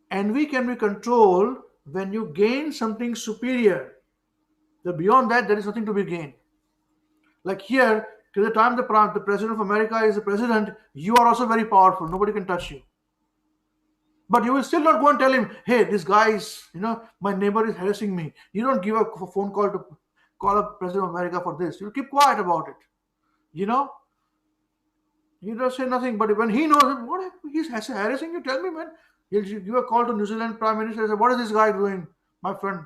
Envy can be controlled when you gain something superior. Beyond that, there is nothing to be gained. Like here, till the time the President of America is the president, you are also very powerful. Nobody can touch you. But you will still not go and tell him, hey, this guy is, my neighbor is harassing me. You don't give a phone call to call up President of America for this. You keep quiet about it. You don't say nothing. But when he knows what he's harassing you, tell me, man. He'll give a call to New Zealand Prime Minister and say, what is this guy doing, my friend?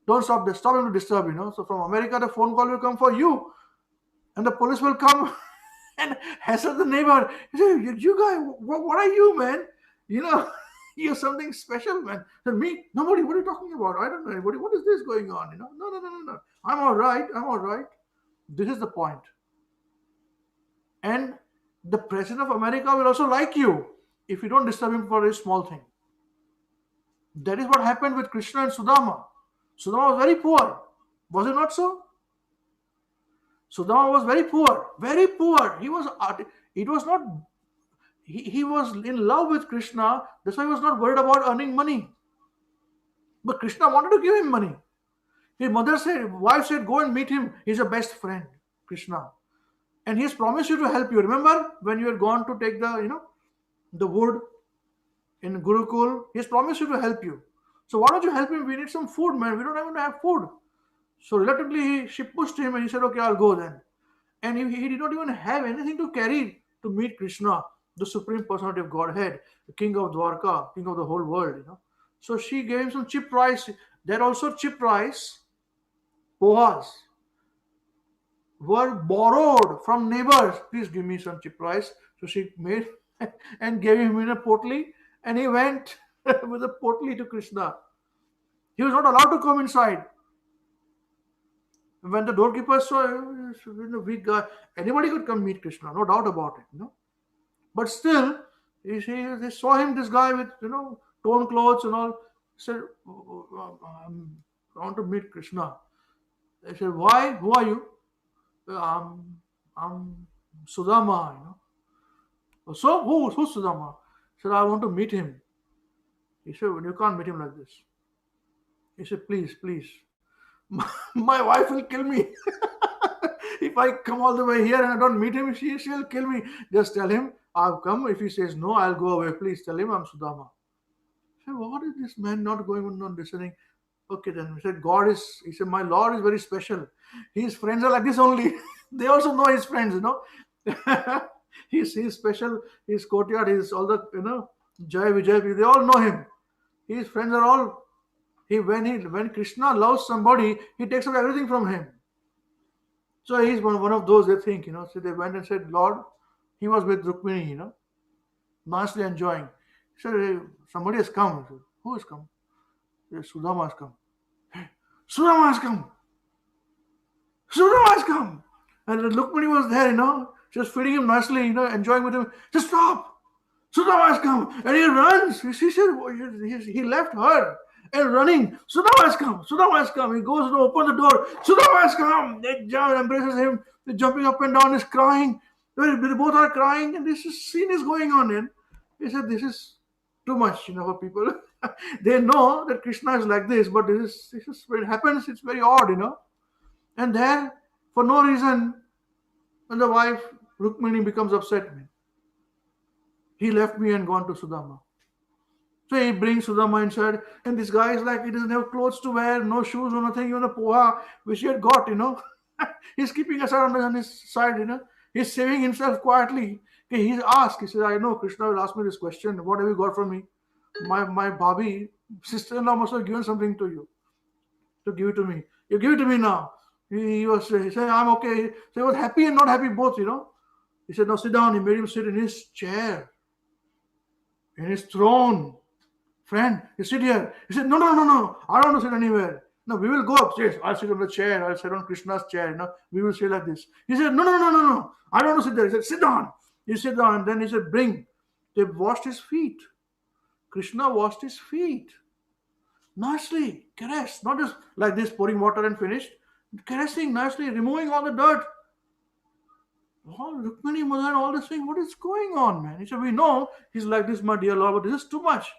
Don't stop this. Stop him to disturb, So from America, the phone call will come for you. And the police will come and hassle the neighbor. He say, you guy, what are you, man? You're something special, man. Tell me, nobody, what are you talking about? I don't know anybody. What is this going on? No. I'm all right. This is the point. And the President of America will also like you if you don't disturb him for a small thing. That is what happened with Krishna and Sudama. Sudama was very poor. Was it not so? Sudama was very poor. Very poor. He was in love with Krishna. That's why he was not worried about earning money. But Krishna wanted to give him money. His wife said, go and meet him. He's your best friend, Krishna. And he has promised you to help you. Remember when you had gone to take the wood in Gurukul? He has promised you to help you. So why don't you help him? We need some food, man. We don't even have food. So reluctantly, she pushed him and he said, okay, I'll go then. And he did not even have anything to carry to meet Krishna, the Supreme Personality of Godhead, the King of Dwarka, King of the whole world. So she gave him some cheap rice. There also cheap rice, pohas, were borrowed from neighbors. Please give me some cheap rice. So she made and gave him in a potli, and he went with a potli to Krishna. He was not allowed to come inside. When the doorkeeper saw weak guy, anybody could come meet Krishna, no doubt about it. But still, they saw him, this guy with torn clothes and all. He said, I want to meet Krishna. They said, why? Who are you? I'm Sudama. So who's Sudama? He said, I want to meet him. He said, well, you can't meet him like this. He said, please. My wife will kill me. If I come all the way here and I don't meet him, she'll kill me. Just tell him I've come. If he says no, I'll go away. Please tell him I'm Sudama. I said, what is this man not going on, not listening? Okay, then he said, my Lord is very special. His friends are like this only. They also know his friends, He's special. His courtyard, all the, Jai Vijay, they all know him. His friends are all, when Krishna loves somebody, he takes away everything from him. So he's one of those they think, So they went and said, Lord, he was with Rukmini, nicely enjoying. He said, hey, somebody has come. Said, who has come? He said, Sudama has come. Hey, Sudama has come. Sudama has come. And Rukmini was there, just feeding him nicely, enjoying with him. Just stop. Sudama has come. And he runs. He left her and running. Sudama has come. Sudama has come. He goes to open the door. Sudama has come. They jump, embraces him. They're jumping up and down. He's crying. They both are crying. And this scene is going on. And he said, this is too much, for people. They know that Krishna is like this, but this is when it happens, it's very odd, And there, for no reason, when the wife, Rukmini, becomes upset, he left me and gone to Sudama. So he brings Sudama inside, and this guy is like, he doesn't have clothes to wear, no shoes, no nothing, even a poha, which he had got, He's keeping aside on his side, He's saving himself quietly. He's asked, he says, I know Krishna will ask me this question, what have you got from me? My Bhabi, sister-in-law must have given something to you, to give it to me. You give it to me now. He said, I'm okay. So he was happy and not happy both, He said, no, sit down. He made him sit in his chair, in his throne. Friend, you sit here. He said, no. I don't want to sit anywhere. No, we will go upstairs. I'll sit on the chair. I'll sit on Krishna's chair. We will say like this. He said, no. I don't want to sit there. He said, sit down. He sat down, and then he said, bring. They washed his feet. Krishna washed his feet. Nicely, caressed. Not just like this, pouring water and finished. Caressing nicely, removing all the dirt. All Rukmini, mother, and all this thing. What is going on, man? He said, we know he's like this, my dear Lord, but this is too much.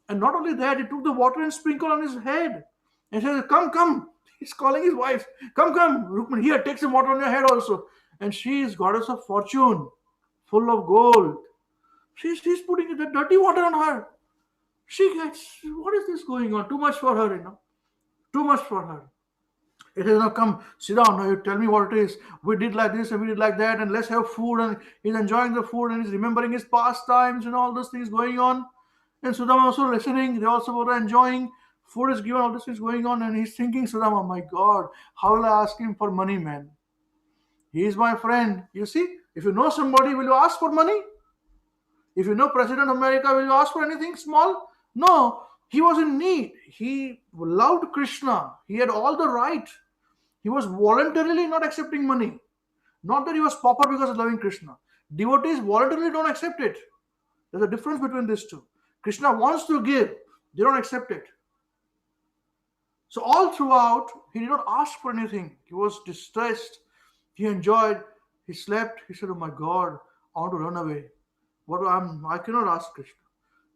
And not only that, he took the water and sprinkled on his head. And he said, come. He's calling his wife. Come, Rukmini, here, take some water on your head also. And she is goddess of fortune, full of gold. She's putting the dirty water on her. She gets, what is this going on? Too much for her, Too much for her. It has now come, sit down, now you tell me what it is. We did like this and we did like that, and let's have food. And he's enjoying the food and he's remembering his pastimes and all those things going on. And Sudama also listening. They also were enjoying. Food is given, all this is going on. And he's thinking, Sudama, my God, how will I ask him for money, man? He is my friend. You see, if you know somebody, will you ask for money? If you know President of America, will you ask for anything small? No, he was in need. He loved Krishna. He had all the right. He was voluntarily not accepting money. Not that he was pauper because of loving Krishna. Devotees voluntarily don't accept it. There's a difference between these two. Krishna wants to give. They don't accept it. So all throughout, he did not ask for anything. He was distressed. He enjoyed. He slept. He said, oh my God, I want to run away. I cannot ask Krishna.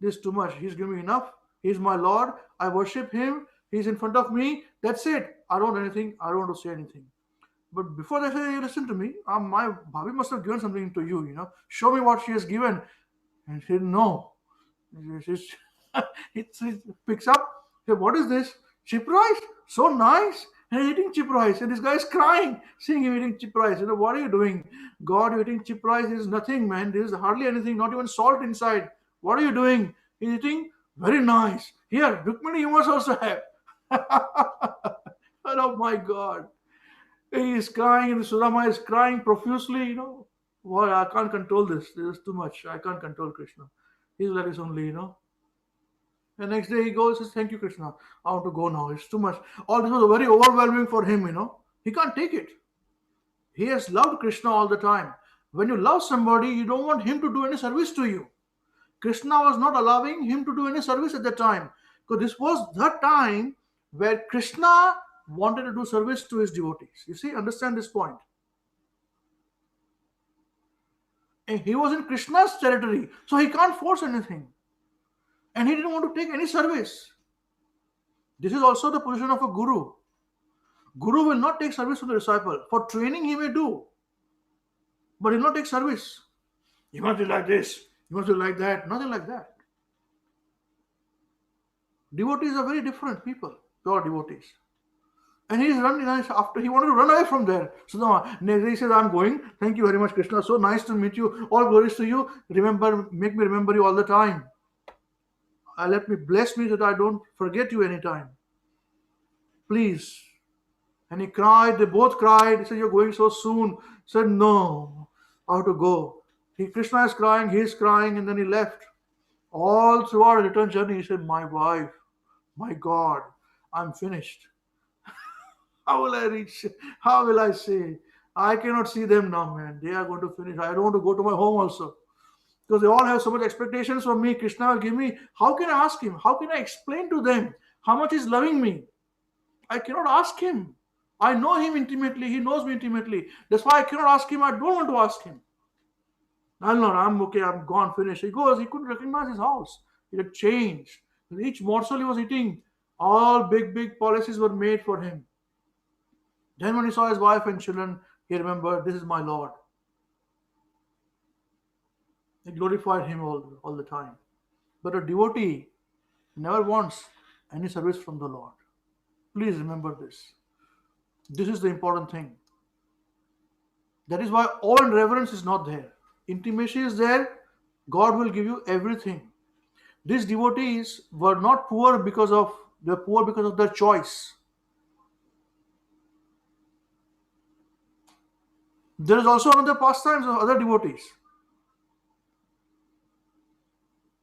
This is too much. He's giving me enough. He's my Lord. I worship him. He's in front of me. That's it. I don't want anything. I don't want to say anything. But before they say, listen to me, my Bhabi must have given something to you, Show me what she has given. And he said, no. He picks up. Hey, what is this? Chip rice? So nice. And he's eating chip rice. And this guy is crying, seeing him eating chip rice. What are you doing? God, you're eating chip rice. There is nothing, man. There is hardly anything, not even salt inside. What are you doing? He's eating. Very nice. Here, Rukmini, you must also have. Oh my God. He is crying, and Sudama is crying profusely, Well, I can't control this. This is too much. I can't control Krishna. He's like this only, The next day he goes and says, thank you, Krishna. I want to go now. It's too much. All this was very overwhelming for him, He can't take it. He has loved Krishna all the time. When you love somebody, you don't want him to do any service to you. Krishna was not allowing him to do any service at that time. Because this was the time where Krishna wanted to do service to his devotees. You see, understand this point. And he was in Krishna's territory, so he can't force anything. And he didn't want to take any service. This is also the position of a guru. Guru will not take service from the disciple. For training he may do, but he will not take service. You must be like this, you must be like that. Nothing like that. Devotees are very different people, pure devotees. And he is running after, he wanted to run away from there. So now he says, I'm going. Thank you very much, Krishna. So nice to meet you. All glories to you. Remember, make me remember you all the time. Bless me that I don't forget you anytime. Please. And he cried. They both cried. He said, you're going so soon. He said, no, I have to go. Krishna is crying. He is crying. And then he left. All throughout the return journey, he said, my wife, my God, I'm finished. How will I reach? How will I say? I cannot see them now, man. They are going to finish. I don't want to go to my home also. because they all have so much expectations from me. Krishna will give me. How can I ask him? How can I explain to them how much he's loving me? I cannot ask him. I know him intimately. He knows me intimately. That's why I cannot ask him. I don't want to ask him. I'm okay. I'm gone. Finished. He goes. He couldn't recognize his house. It had changed. Each morsel he was eating, all big policies were made for him. Then when he saw his wife and children, he remembered, this is my Lord. He glorified him all the time. But a devotee never wants any service from the Lord. Please remember this. This is the important thing. That is why awe and reverence is not there. Intimacy is there. God will give you everything. These devotees were not poor because of their choice. There is also another pastimes of other devotees.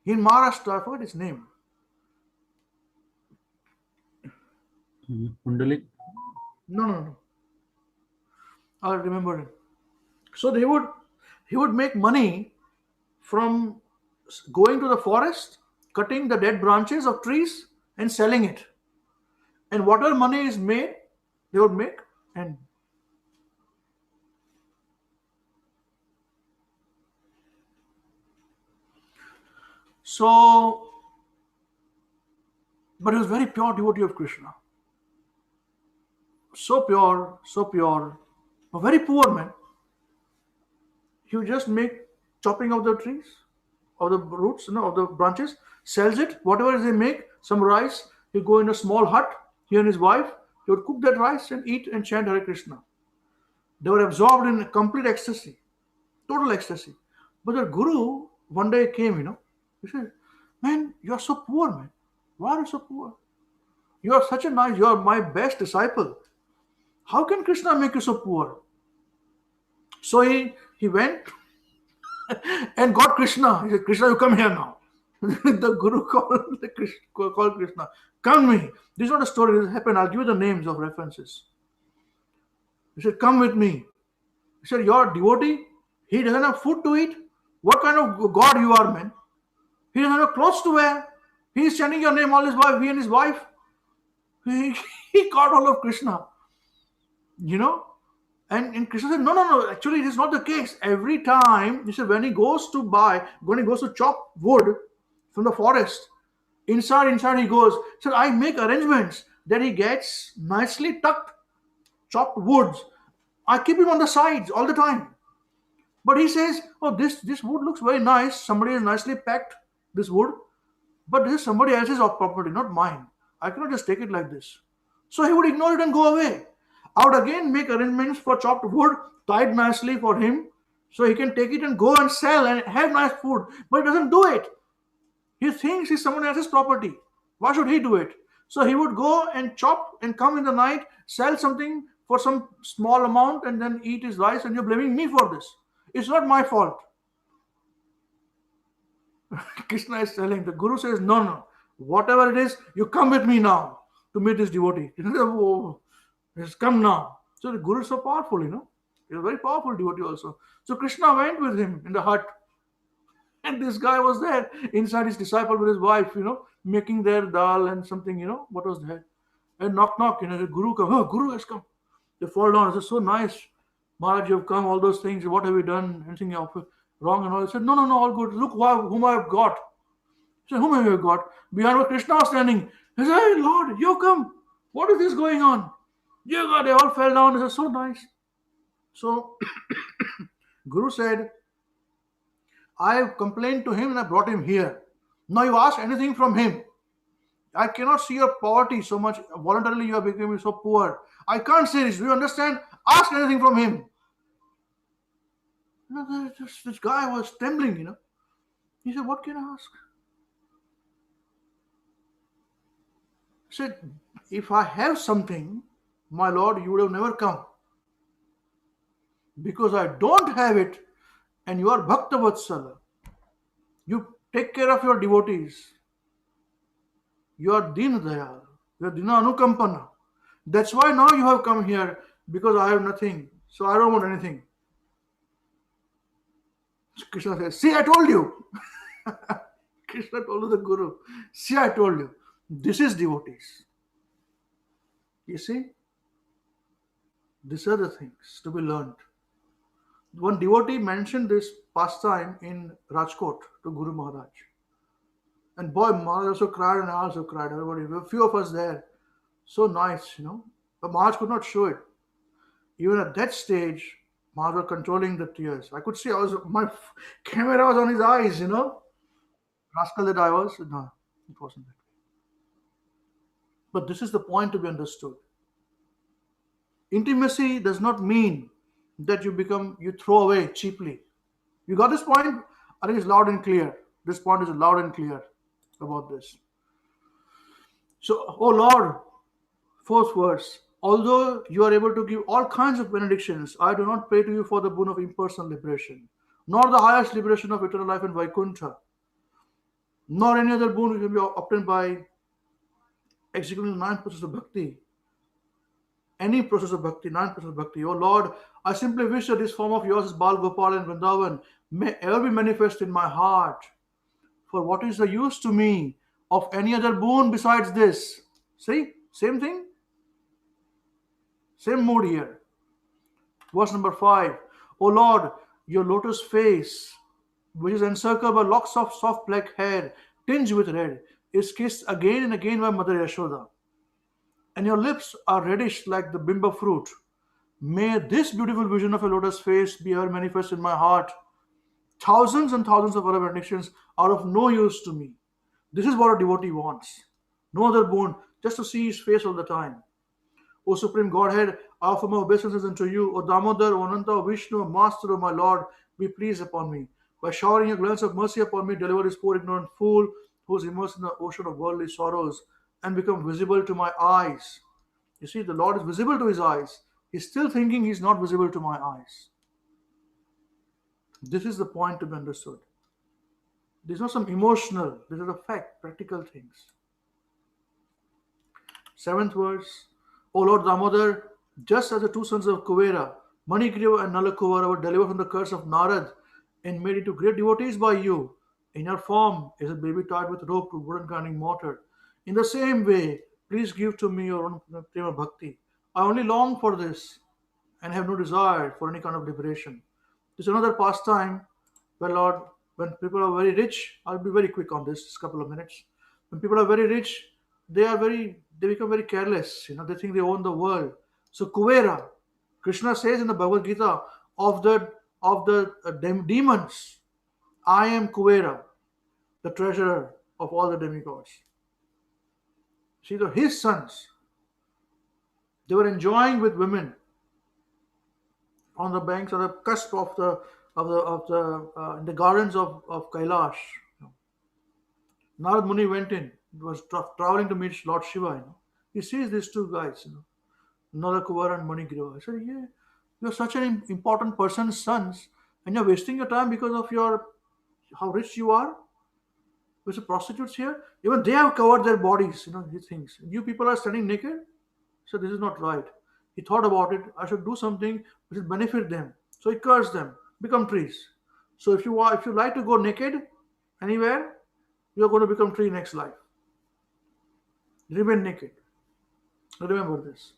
In Maharashtra, I forget his name. Kundalik. No. I remember him. So he would make money from going to the forest, cutting the dead branches of trees and selling it. And whatever money is made, they would make and so, but he was very pure devotee of Krishna. So pure, a very poor man. He would just make chopping of the trees, of the roots, of the branches, sells it, whatever they make, some rice, he'd go in a small hut, he and his wife, he would cook that rice and eat and chant Hare Krishna. They were absorbed in complete ecstasy, total ecstasy. But the Guru one day came, he said, man, you are so poor, man. Why are you so poor? You are such a nice, you are my best disciple. How can Krishna make you so poor? So he went and got Krishna. He said, Krishna, you come here now. The Guru called Krishna. Come with me. This is not a story. This happened. I'll give you the names of references. He said, come with me. He said, you're a devotee. He doesn't have food to eat. What kind of God you are, man? He doesn't have clothes to wear. He is chanting your name all his wife. He and his wife. He caught all of Krishna. And Krishna said, no, actually it is not the case. Every time, he said, when he goes to chop wood from the forest, inside he goes, he said, I make arrangements that he gets nicely tucked, chopped woods. I keep him on the sides all the time. But he says, oh, this wood looks very nice. Somebody has nicely packed this wood. But this is somebody else's property, not mine. I cannot just take it like this. So he would ignore it and go away. I would again make arrangements for chopped wood, tied nicely for him, so he can take it and go and sell and have nice food. But he doesn't do it. He thinks it's someone else's property. Why should he do it? So he would go and chop and come in the night, sell something for some small amount and then eat his rice, and you're blaming me for this. It's not my fault. Krishna is telling, the Guru says, no. Whatever it is, you come with me now to meet this devotee. Just come now. So the Guru is so powerful, He's a very powerful devotee also. So Krishna went with him in the hut. And this guy was there inside, his disciple with his wife, making their dal and something, what was there. And knock, the Guru come. Oh, Guru has come. They fall down. It's so nice. Maharaj, you have come, all those things. What have you done? Anything wrong and all? He said, no, all good. Look whom I have got. He said, whom have you got? Behind where Krishna was standing. He said, hey, Lord, you come. What is this going on? They all fell down. It was so nice. So, Guru said, I have complained to him and I brought him here. Now you ask anything from him. I cannot see your poverty so much. Voluntarily you are becoming so poor. I can't say this. Do you understand? Ask anything from him. This guy was trembling, He said, what can I ask? He said, if I have something, my Lord, you would have never come. Because I don't have it, and you are Bhakta Vatsala. You take care of your devotees. You are Deen Dayal. You are Dina Anukampana. That's why now you have come here, because I have nothing. So I don't want anything. Krishna says, see, I told you. Krishna told the Guru, see, I told you. This is devotees. You see, these are the things to be learned. One devotee mentioned this pastime in Rajkot to Guru Maharaj. And boy, Maharaj also cried and I also cried. Everybody, a few of us there. So nice, But Maharaj could not show it. Even at that stage, Maharaj was controlling the tears. I could see my camera was on his eyes, Rascal that I was. No, it wasn't that way. But this is the point to be understood. Intimacy does not mean that you throw away cheaply. You got this point? I think it's loud and clear. This point is loud and clear about this. So, oh Lord, fourth verse. Although you are able to give all kinds of benedictions, I do not pray to you for the boon of impersonal liberation, nor the highest liberation of eternal life in Vaikuntha, nor any other boon which can be obtained by executing the 9 processes of bhakti. Any process of bhakti, 9 processes of bhakti. Oh Lord, I simply wish that this form of yours is Bal Gopal and Vrindavan may ever be manifest in my heart. For what is the use to me of any other boon besides this? See, same thing. Same mood here. Verse number 5. O Lord, your lotus face, which is encircled by locks of soft black hair, tinged with red, is kissed again and again by Mother Yashoda. And your lips are reddish like the bimba fruit. May this beautiful vision of a lotus face be ever manifest in my heart. Thousands and thousands of other benedictions are of no use to me. This is what a devotee wants. No other boon, just to see his face all the time. O Supreme Godhead, I offer my obeisances unto you. O Damodara, O Ananta, O Vishnu, O Master, O my Lord, be pleased upon me. By showering your glance of mercy upon me, deliver this poor ignorant fool who is immersed in the ocean of worldly sorrows and become visible to my eyes. You see, the Lord is visible to his eyes. He's still thinking he's not visible to my eyes. This is the point to be understood. These are not some emotional, these are the fact, practical things. 7th verse. O Lord Damodar, just as the 2 sons of Kuvera, Manigriva and Nalakuvara, were delivered from the curse of Narad and made into great devotees by you, in your form is a baby tied with rope to wooden grinding mortar. In the same way, please give to me your own prema bhakti. I only long for this and have no desire for any kind of liberation. This is another pastime where Lord, when people are very rich, I'll be very quick on this, just a couple of minutes. When people are very rich, they become very careless. They think they own the world. So Kuvera, Krishna says in the Bhagavad Gita, of the demons, I am Kuvera, the treasurer of all the demigods. See, his sons, they were enjoying with women on the banks, on the cusp of in the gardens of Kailash. Narad Muni went in. He was traveling to meet Lord Shiva. He sees these 2 guys, Nalakuvara and Manigriva. He said, yeah, you're such an important person's sons, and you're wasting your time because of how rich you are. With the prostitutes here, even they have covered their bodies, he thinks. You people are standing naked? So this is not right. He thought about it. I should do something which will benefit them. So he cursed them, become trees. So if you like to go naked anywhere, you are going to become tree next life. Remain naked. Remember this.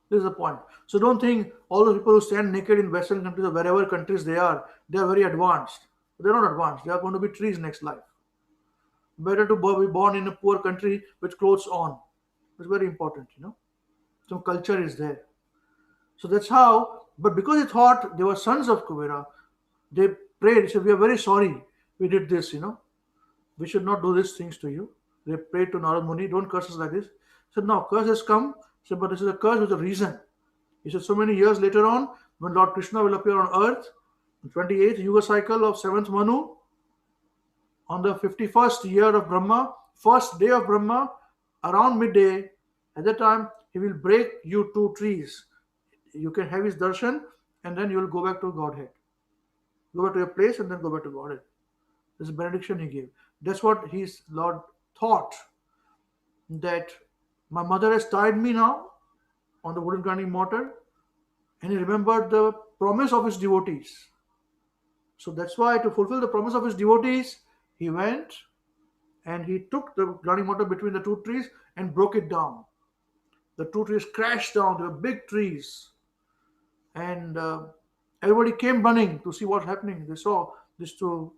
This is the point. So don't think all the people who stand naked in Western countries or wherever countries they are very advanced. They're not advanced. They are going to be trees next life. Better to be born in a poor country with clothes on. It's very important, Some culture is there. So that's how, but because they thought they were sons of Kuvera, they prayed, said, we are very sorry we did this, We should not do these things to you. They prayed to Narad Muni, don't curse us like this. He said, no, curse has come. He said, but this is a curse with a reason. He said, so many years later on, when Lord Krishna will appear on earth, the 28th Yuga cycle of 7th Manu, on the 51st year of Brahma, first day of Brahma, around midday, at that time, he will break you 2 trees. You can have his darshan, and then you will go back to Godhead. Go back to your place and then go back to Godhead. This is benediction he gave. That's what his Lord thought, that my mother has tied me now on the wooden grinding mortar, and he remembered the promise of his devotees. So that's why, to fulfill the promise of his devotees, he went and he took the grounding motor between the two trees and broke it down. The two trees crashed down. They were big trees, and everybody came running to see what's happening. They saw these two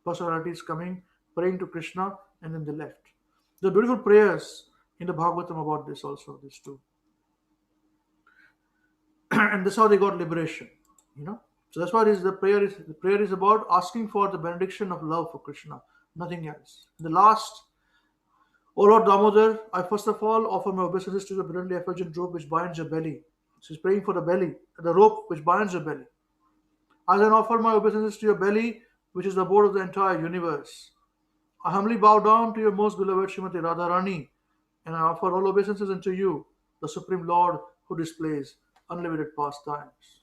personalities coming, praying to Krishna, and then they left. There are beautiful prayers in the Bhagavatam about this also, these two. And that's how they got liberation. So that's what is the prayer is. The prayer is about asking for the benediction of love for Krishna, nothing else. The last, O Lord Damodar, I first of all offer my obeisances to the brilliantly effulgent rope which binds your belly. She's praying for the belly, the rope which binds your belly. I then offer my obeisances to your belly, which is the abode of the entire universe. I humbly bow down to your most beloved Srimati Radharani, and I offer all obeisances unto you, the Supreme Lord who displays unlimited pastimes.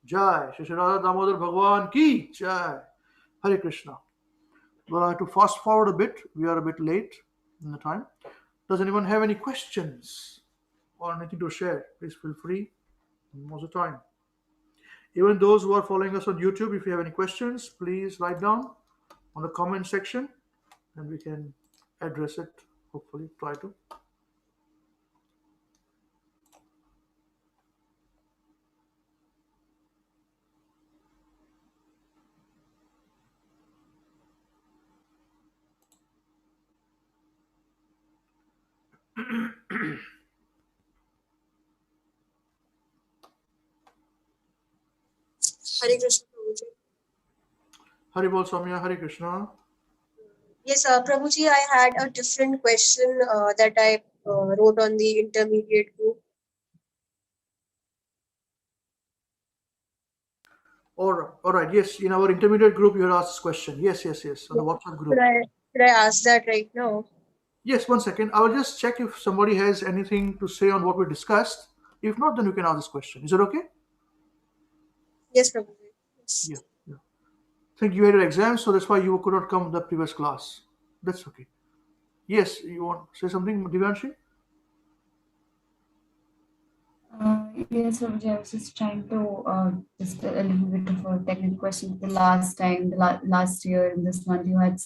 Jai Shri Shri Radha Damodar Bhagwan Ki Jai. Hare Krishna. Well, I have to fast forward a bit. We are a bit late in the time. Does anyone have any questions or anything to share? Please feel free. Most of the time. Even those who are following us on YouTube, if you have any questions, please write down on the comment section and we can address it. Hopefully, try to. Hare Krishna, Prabhuji. Hari Bol Samya, Hare Krishna. Yes, Prabhuji, I had a different question that I wrote on the intermediate group. All right. Yes, in our intermediate group, you had asked this question. Yes. On the WhatsApp group. Should I ask that right now? Yes, 1 second. I will just check if somebody has anything to say on what we discussed. If not, then you can ask this question. Is it okay? Yes, Prabhuji. Yes. Yeah. I think you had your exam, so that's why you could not come to the previous class. That's okay. Yes, you want to say something, Divyanshi? Yes, Prabhuji, I was just trying to just a little bit of a technical question. The last time, last year in this month, you had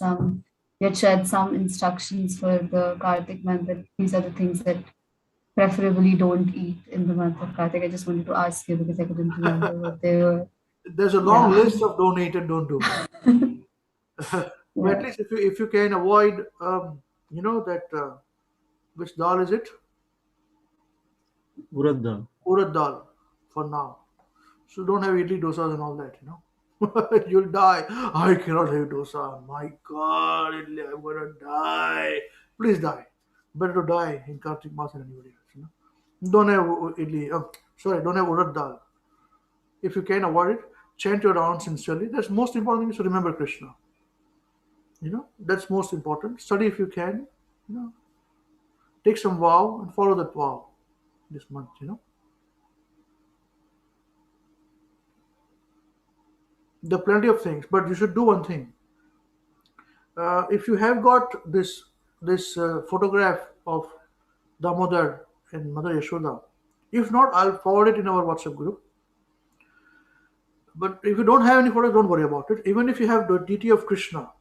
shared some instructions for the Kartik month that these are the things that preferably don't eat in the month of Kartik. I just wanted to ask you because I couldn't remember what they were. There's a long Yeah. list of don't eat and don't do. But Yeah. at least if you can avoid, that which dal is it? Urad dal. Urad dal for now. So don't have idli, dosas and all that. You'll die. I cannot have dosa. My God, idli, I'm gonna die. Please die. Better to die in Kartik Maas than anybody else. Don't have idli. Don't have urad dal. If you can avoid it, chant your rounds sincerely. That's most important thing is to remember Krishna. That's most important. Study if you can. Take some vow and follow that vow this month. There are plenty of things, but you should do one thing. If you have got this photograph of Damodar and Mother Yashoda, if not, I'll forward it in our WhatsApp group. But if you don't have any photos, don't worry about it. Even if you have the deity of Krishna,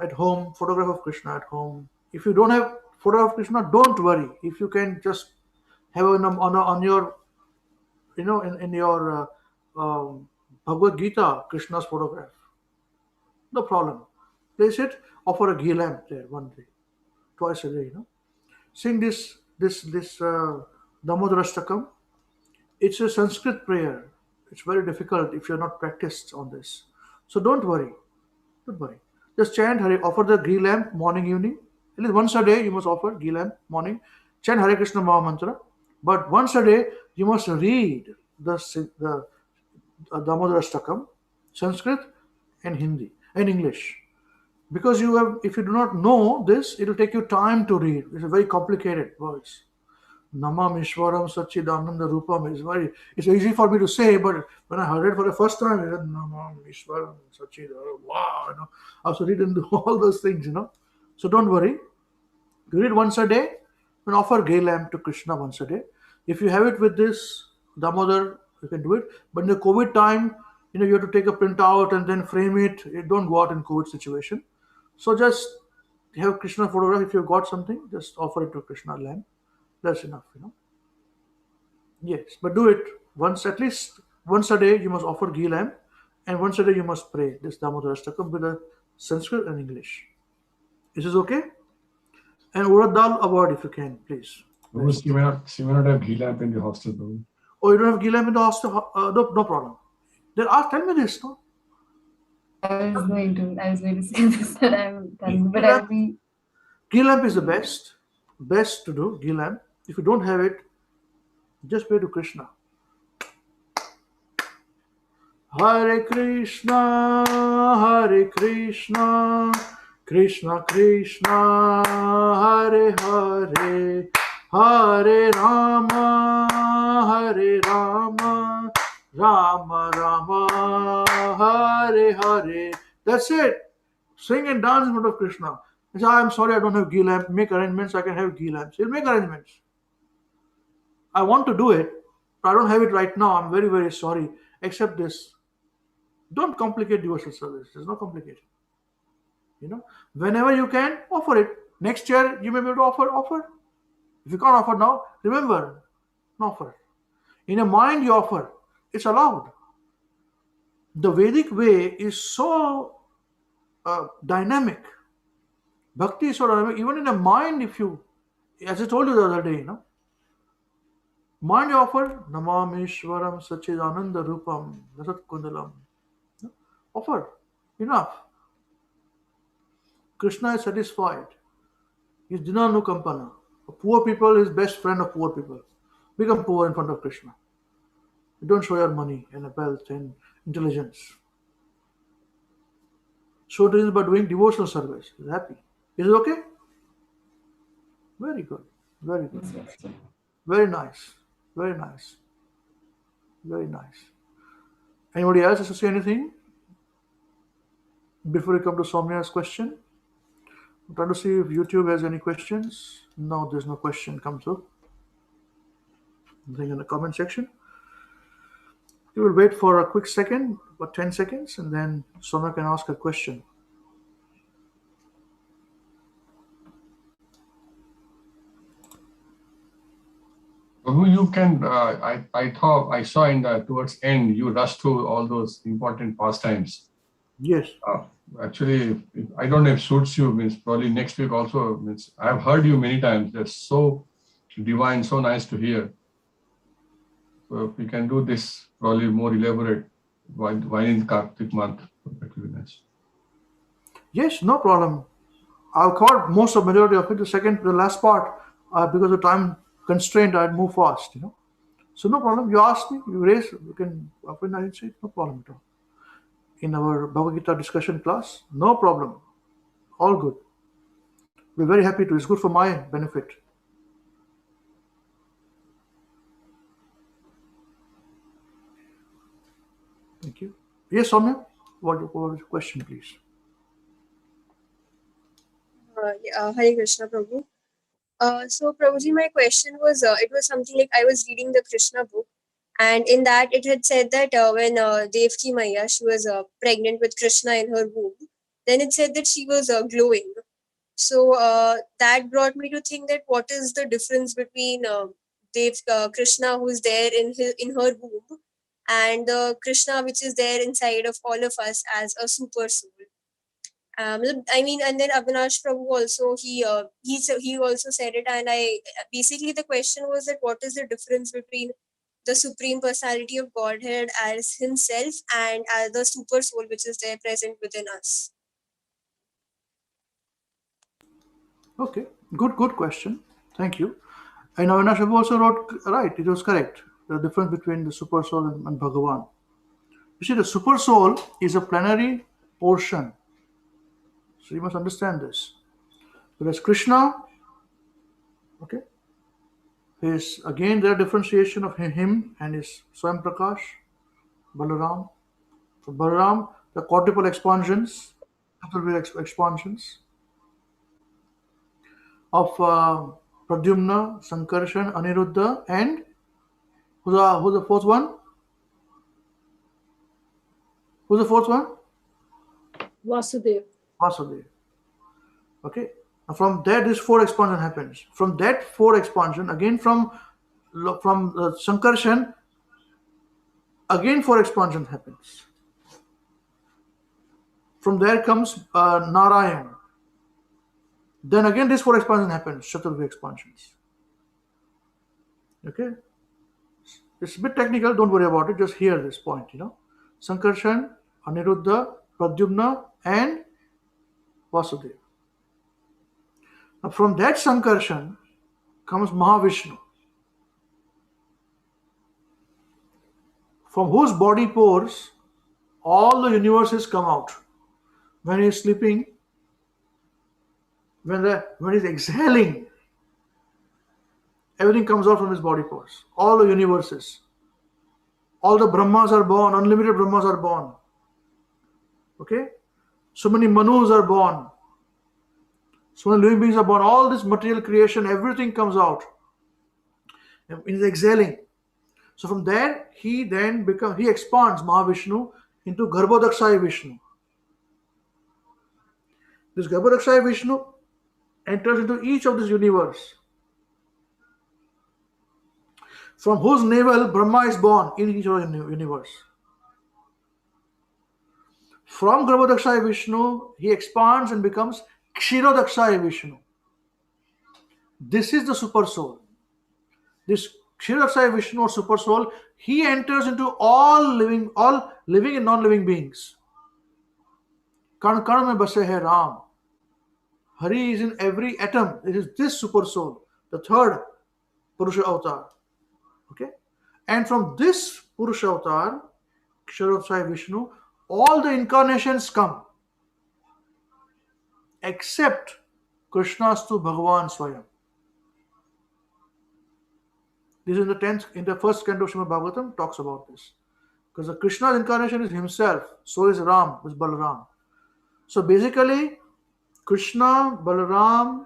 at home, photograph of Krishna at home. If you don't have photograph of Krishna, don't worry. If you can just have on your, in your Bhagavad Gita, Krishna's photograph, no problem. Place it, offer a ghee lamp there one day, twice a day. Sing this Damodara Stakam. It's a Sanskrit prayer. It's very difficult if you're not practiced on this. So don't worry. Don't worry. Just chant Hare, offer the ghee lamp morning, evening. At least once a day you must offer ghee lamp morning. Chant Hare Krishna Maha Mantra. But once a day you must read the Damodara Stakam, Sanskrit and Hindi and English. Because if you do not know this, it will take you time to read. It's a very complicated words. Namam Ishwaram Sachidananda Rupam is it's easy for me to say, but when I heard it for the first time, I said, Namam Ishwaram Sachidananda. Wow, I have to read and do all those things, So don't worry. You read once a day and offer ghee lamp to Krishna once a day. If you have it with this Damodar, you can do it. But in the COVID time, You have to take a printout and then frame it. You don't go out in COVID situation. So just have Krishna photograph. If you've got something, just offer it to Krishna lamp. That's enough. Yes, but do it once, at least once a day. You must offer ghee lamp, and once a day you must pray this Damodara Stakam with a Sanskrit and English. Is this okay? And Urad Dal award if you can, please. She may not have ghee lamp in the hostel, Prabhu. Oh, you don't have ghee lamp in the hostel? No problem. Then tell me this, no? I was going to say this, that I'm done, but I'll be. Ghee lamp is the best to do. Ghee lamp. If you don't have it, just pray to Krishna. Hare Krishna, Hare Krishna, Krishna Krishna, Hare Hare, Hare Rama, Hare Rama, Rama Rama, Hare Hare. That's it. Sing and dance in front of Krishna. He said, I'm sorry I don't have ghee lamp. Make arrangements, I can have ghee lamps. He'll make arrangements. I want to do it, but I don't have it right now. I'm very, very sorry. Accept this. Don't complicate devotional service. There's no complication. Whenever you can, offer it. Next year, you may be able to offer. If you can't offer now, remember, offer. In a mind, you offer. It's allowed. The Vedic way is so dynamic. Bhakti is so dynamic. Even in a mind, as I told you the other day, mind you offer, Namamishwaram Sachidananda Rupam Nasat Kundalam. Offer. Enough. Krishna is satisfied. He's Dinanu Kampana. Poor people is best friend of poor people. Become poor in front of Krishna. You don't show your money and wealth and intelligence. Show it by doing devotional service. He's happy. Is it okay? Very good. Very good. Very nice. Very nice. Very nice. Anybody else has to say anything? Before we come to Soumya's question, I'm trying to see if YouTube has any questions. No, there's no question come through. Nothing in the comment section. We will wait for a quick second, about 10 seconds, and then Soumya can ask a question. Prabhu, you can, I saw in the towards end, you rushed through all those important pastimes. Yes. Actually, I don't know if suits you, means probably next week also, means I've heard you many times. They're so divine, so nice to hear. So if we can do this probably more elaborate, why in Kartik month, that will be nice. Yes, no problem. I've covered most of majority of it. The last part, because of time constraint, I'd move fast, So no problem. You ask me, you raise, you can open and say, no problem at all. In our Bhagavad Gita discussion class, no problem. All good. We're very happy to. It's good for my benefit. Thank you. Yes, Soumya, what was your question, please? Hare Krishna, Prabhu. So, Prabhuji, my question was, it was something like I was reading the Krishna book, and in that it had said that when Devaki Maya, she was pregnant with Krishna in her womb, then it said that she was glowing. So that brought me to think that what is the difference between Krishna, who is there in her womb, and Krishna, which is there inside of all of us as a super soul. I mean, and then Avinash Prabhu also he also said it, and I basically the question was that what is the difference between the Supreme Personality of Godhead as Himself and as the super soul which is there present within us. Okay, good question. Thank you. And Avinash Prabhu also wrote right. It was correct. The difference between the super soul and Bhagavan. You see, the super soul is a plenary portion. So you must understand this. Whereas Krishna, okay, is again there are differentiation of him and his Swam Prakash, Balaram. For Balaram, the quadruple expansions, expansions of Pradyumna, Sankarshan, Aniruddha, and who's the fourth one? Who's the fourth one? Vasudev. Vasudev. Okay. Now from there, this 4 expansion happens. From that 4 expansion, again from Sankarshan, again 4 expansion happens. From there comes Narayan. Then again this 4 expansion happens, Chaturvi expansions. Okay. It's a bit technical, don't worry about it, just hear this point, Sankarshan, Aniruddha, Pradyumna, and Vasudeva. Now from that Sankarshan comes Mahavishnu, from whose body pores all the universes come out. When he is sleeping, when he is exhaling, everything comes out from his body pores. All the universes. All the Brahmas are born, unlimited Brahmas are born. Okay? So many Manus are born. So many living beings are born. All this material creation, everything comes out. He is exhaling. So from there, he expands Mahavishnu into Garbhodakshaya Vishnu. This Garbhodakshaya Vishnu enters into each of this universe, from whose navel Brahma is born in each of the universe. From Garbhodakshaya Vishnu, he expands and becomes Kshirodakshaya Vishnu. This is the super soul. This Kshirodakshaya Vishnu or super soul, he enters into all living and non-living beings. Kan kan mein base hai Ram. Hare is in every atom. It is this super soul, the third Purusha avatar. Okay? And from this Purusha avatar, Kshirodakshaya Vishnu, all the incarnations come, except Krishnastu Bhagavan Swayam. This is in the first canto of Srimad Bhagavatam talks about this. Because the Krishna's incarnation is himself, so is Ram, is Balaram. So basically, Krishna, Balaram,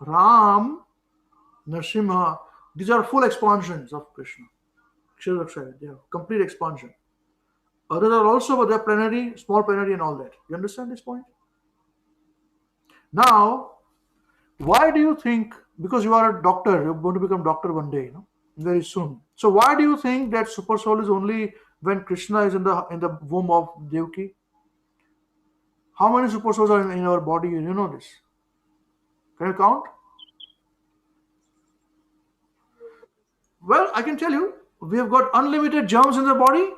Ram, Narasimha, these are full expansions of Krishna. They are complete expansion. Others are also, but they are plenary, small plenary and all that. You understand this point? Now, why do you think, because you are a doctor, you're going to become doctor one day, very soon. So why do you think that super soul is only when Krishna is in the womb of Devaki? How many super souls are in our body? You know this. Can you count? Well, I can tell you, we have got unlimited germs in the body.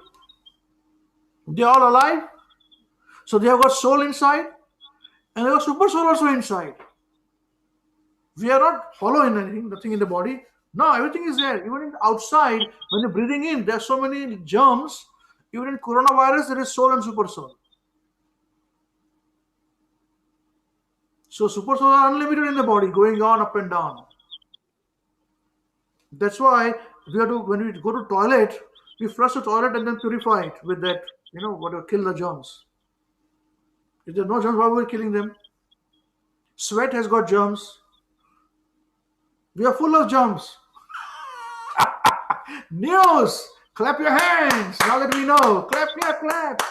They are all alive. So they have got soul inside, and they have super soul also inside. We are not hollow in anything, nothing in the body. No, everything is there. Even in outside, when you're breathing in, there are so many germs. Even in coronavirus, there is soul and super soul. So super souls are unlimited in the body, going on up and down. That's why when we go to toilet, we flush the toilet and then purify it with that, whatever, kill the germs. If there are no germs, why are we killing them? Sweat has got germs. We are full of germs. News! Clap your hands! Now that we know. Clap, clap, clap.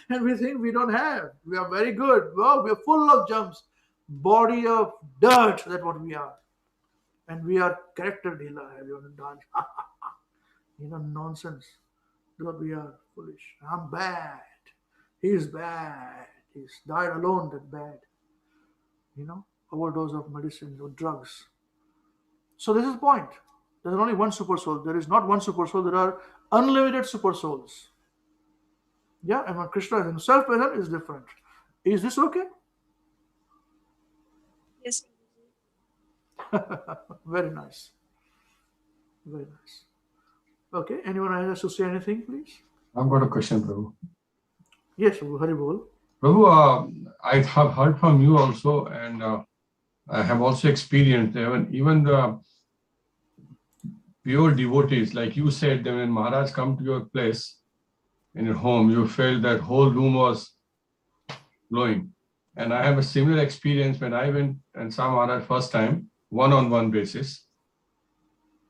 And we think we don't have. We are very good. Well, we are full of germs. Body of dirt, that's what we are. And we are character dealer. Have you done? Nonsense. That's what we are. Foolish. I'm bad. He's bad. He's died alone, that bad. Overdose of medicine or drugs. So this is the point. There's only one super soul. There is not one super soul. There are unlimited super souls. Yeah, and when Krishna is himself present, is different. Is this okay? Yes. Very nice. Very nice. Okay, anyone has to say anything, please? I've got a question, Prabhu. Yes, Hari Bol. Prabhu, I have heard from you also, and I have also experienced even the pure devotees, like you said, that when Maharaj come to your place, in your home, you felt that whole room was glowing. And I have a similar experience when I went and saw Maharaj first time, one-on-one basis.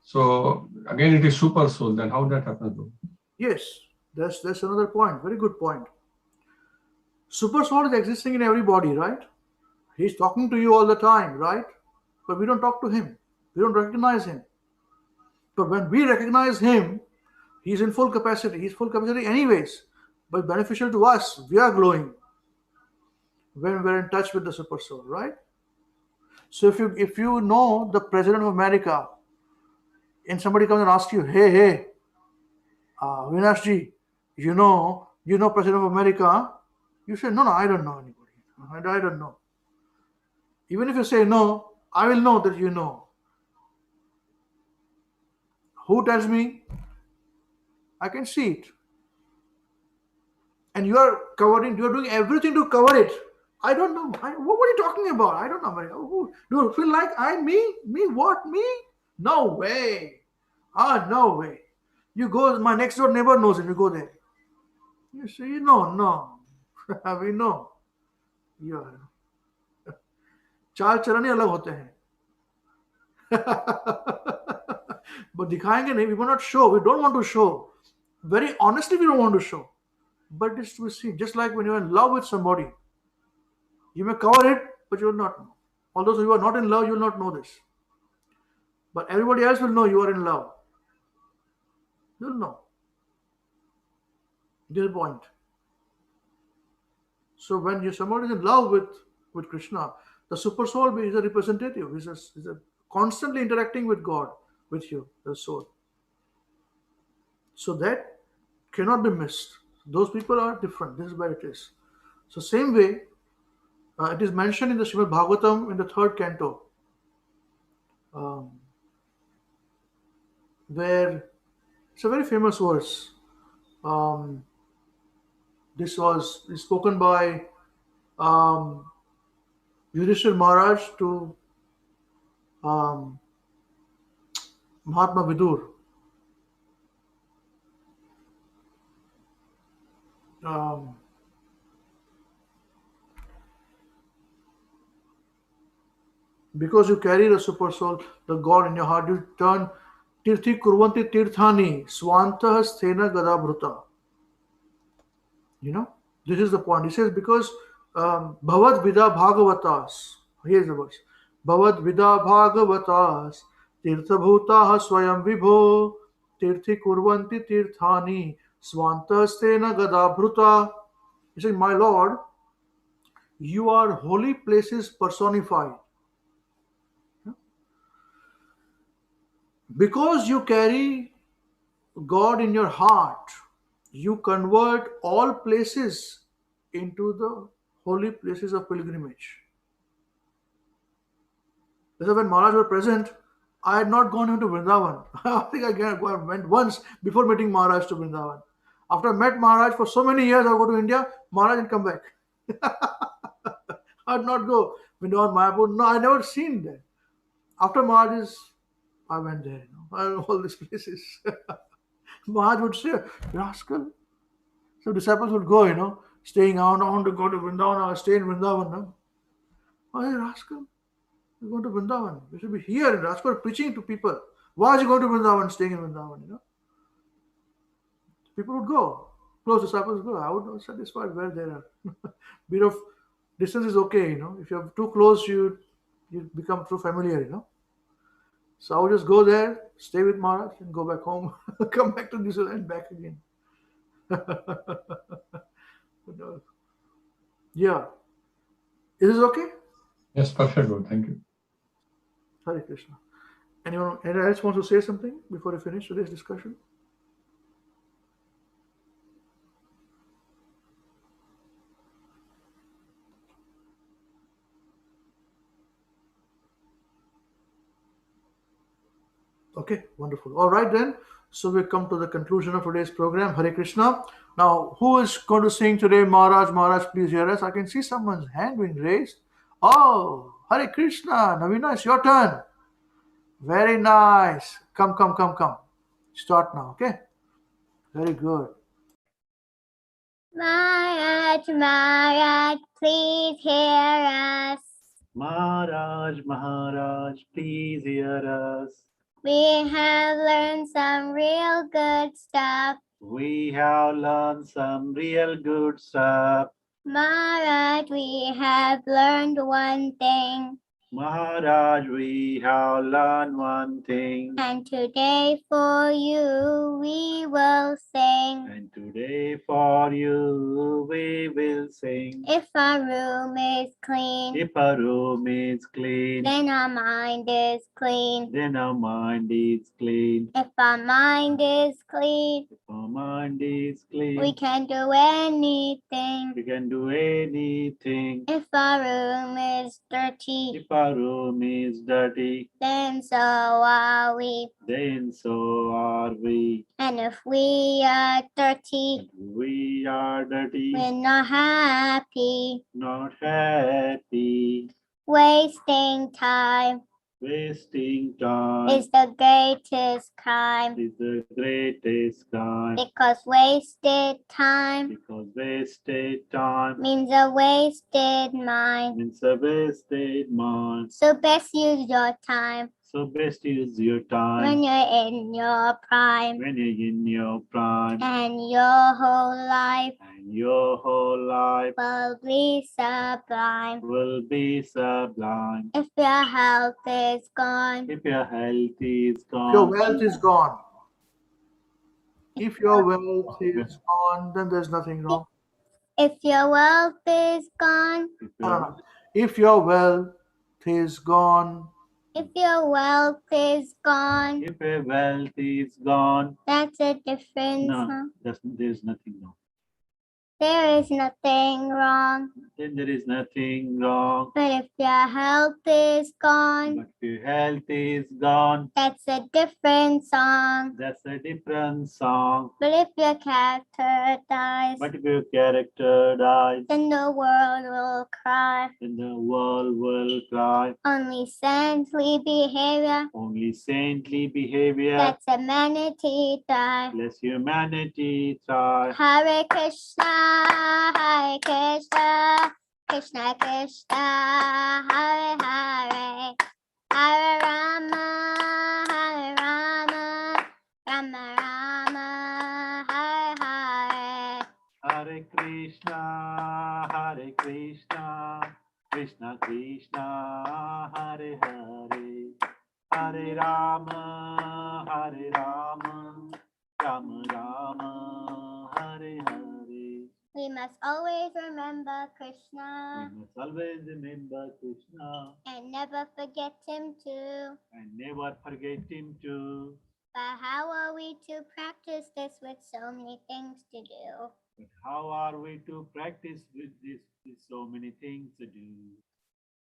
So again, it is super soul. Then how that happens? Yes, That's another point. Very good point. Super soul is existing in everybody, right? He's talking to you all the time, right? But we don't talk to him. We don't recognize him. But when we recognize him, he's in full capacity. He's full capacity anyways. But beneficial to us. We are glowing when we're in touch with the super soul, right? So if you know the President of America, and somebody comes and asks you, hey, Vinashji, you know President of America, you say, no, I don't know anybody. I don't know. Even if you say no, I will know that you know. Who tells me? I can see it. And you are doing everything to cover it. I don't know. What are you talking about? I don't know. Do you feel like me? What? Me? No way. No way. You go, my next door neighbor knows it. You go there. You say, no. We know. चाल चलने अलग होते हैं. But दिखाएंगे नहीं. We will not show. We don't want to show. Very honestly, we don't want to show. But it's to see. Just like when you're in love with somebody, you may cover it, but you will not know. Although you are not in love, you will not know this. But everybody else will know you are in love. You will know. This is the point. So when somebody is in love with Krishna, the super soul is a representative. Is a constantly interacting with God, with you, the soul. So that cannot be missed. Those people are different. This is where it is. So same way, it is mentioned in the Srimad Bhāgavatam in the 3rd canto, where it's a very famous verse. This was spoken by Yudhishthira Maharaj to Mahatma Vidur. Because you carry the super soul, the God in your heart, you turn tirthi kurvanti tirthani swantah sthena gadabhruta. This is the point. He says, because Bhavad Vida Bhagavatas, here's the verse. Bhavad Vida Bhagavatas Tirtha Bhutaha Swayam Vibho Tirthi Kurvanti Tirthani Swantastena Gadabhruta. He says, my Lord, you are holy places personified. Because you carry God in your heart, you convert all places into the holy places of pilgrimage. That's when Maharaj was present, I had not gone into Vrindavan. I think I went once before meeting Maharaj to Vrindavan. After I met Maharaj for so many years, I go to India, Maharaj didn't come back. I did not go Vrindavan, Mayapur. No, I never seen there. After Maharaj, I went there. All these places. Maharaj would say, rascal. So disciples would go, staying out. I want to go to Vrindavan. I'll stay in Vrindavan. Why, rascal? You're going to Vrindavan. You should be here in Rajkot preaching to people. Why are you going to Vrindavan, staying in Vrindavan? People would go. Close disciples go. I would not satisfied where they are. Bit of distance is okay, If you're too close, you become too familiar, So I would just go there, stay with Maharaj, and go back home. Come back to New Zealand, back again. Yeah. Is this okay? Yes, perfect. Good. Thank you. Hare Krishna. Anyone else wants to say something before we finish today's discussion? Okay, wonderful. All right then. So we come to the conclusion of today's program. Hare Krishna. Now, who is going to sing today? Maharaj, please hear us. I can see someone's hand being raised. Oh, Hare Krishna. Navina, it's your turn. Very nice. Come. Start now, okay? Very good. Maharaj, please hear us. Maharaj, please hear us. We have learned some real good stuff. We have learned some real good stuff. Maharaj, we have learned one thing. Maharaj, we have learned one thing. And today for you we will sing. And today for you we will sing. If our room is clean, If our room is clean, then our mind is clean. then our mind is clean. If our mind is clean, If our mind is clean, we can do anything. we can do anything. If our room is dirty, If our room is dirty, then so are we. then so are we. And if we are dirty, We are dirty, we're not happy. not happy. Wasting time Wasting time is the greatest crime, is the greatest crime. because wasted time Because wasted time means a wasted mind. means a wasted mind. So best use your time So best use your when time you're in your prime, when you're in your prime, and your whole life and your whole life will be sublime. will be sublime. If your health is gone, If your health is If your gone, wealth is gone, if your wealth is gone, then there's nothing wrong. if your wealth is gone, if No, no, your, no. If your wealth is gone, if your wealth is gone, if your wealth is gone, that's a difference. no, there's nothing wrong. There is nothing wrong. Then there is nothing wrong. But if your health is gone, But if your health is gone, that's a different song. that's a different song. But if your character dies, But if your character dies, then the world will cry. then the world will cry. Only saintly behavior Only saintly behavior lets humanity die. lets humanity thrive. Hare Krishna, Hare Krishna, Krishna Krishna, Hare Hare, Hare Rama, Rama Rama, Hare Hare. Hare Krishna, Hare Krishna, Krishna Krishna, Hare Hare, Hare Rama, Hare Rama, Rama Rama, Hare Hare. We must always remember Krishna We must always remember Krishna and never forget him too. and never forget him too. But how are we to practice this with so many things to do? But how are we to practice with this with so many things to do?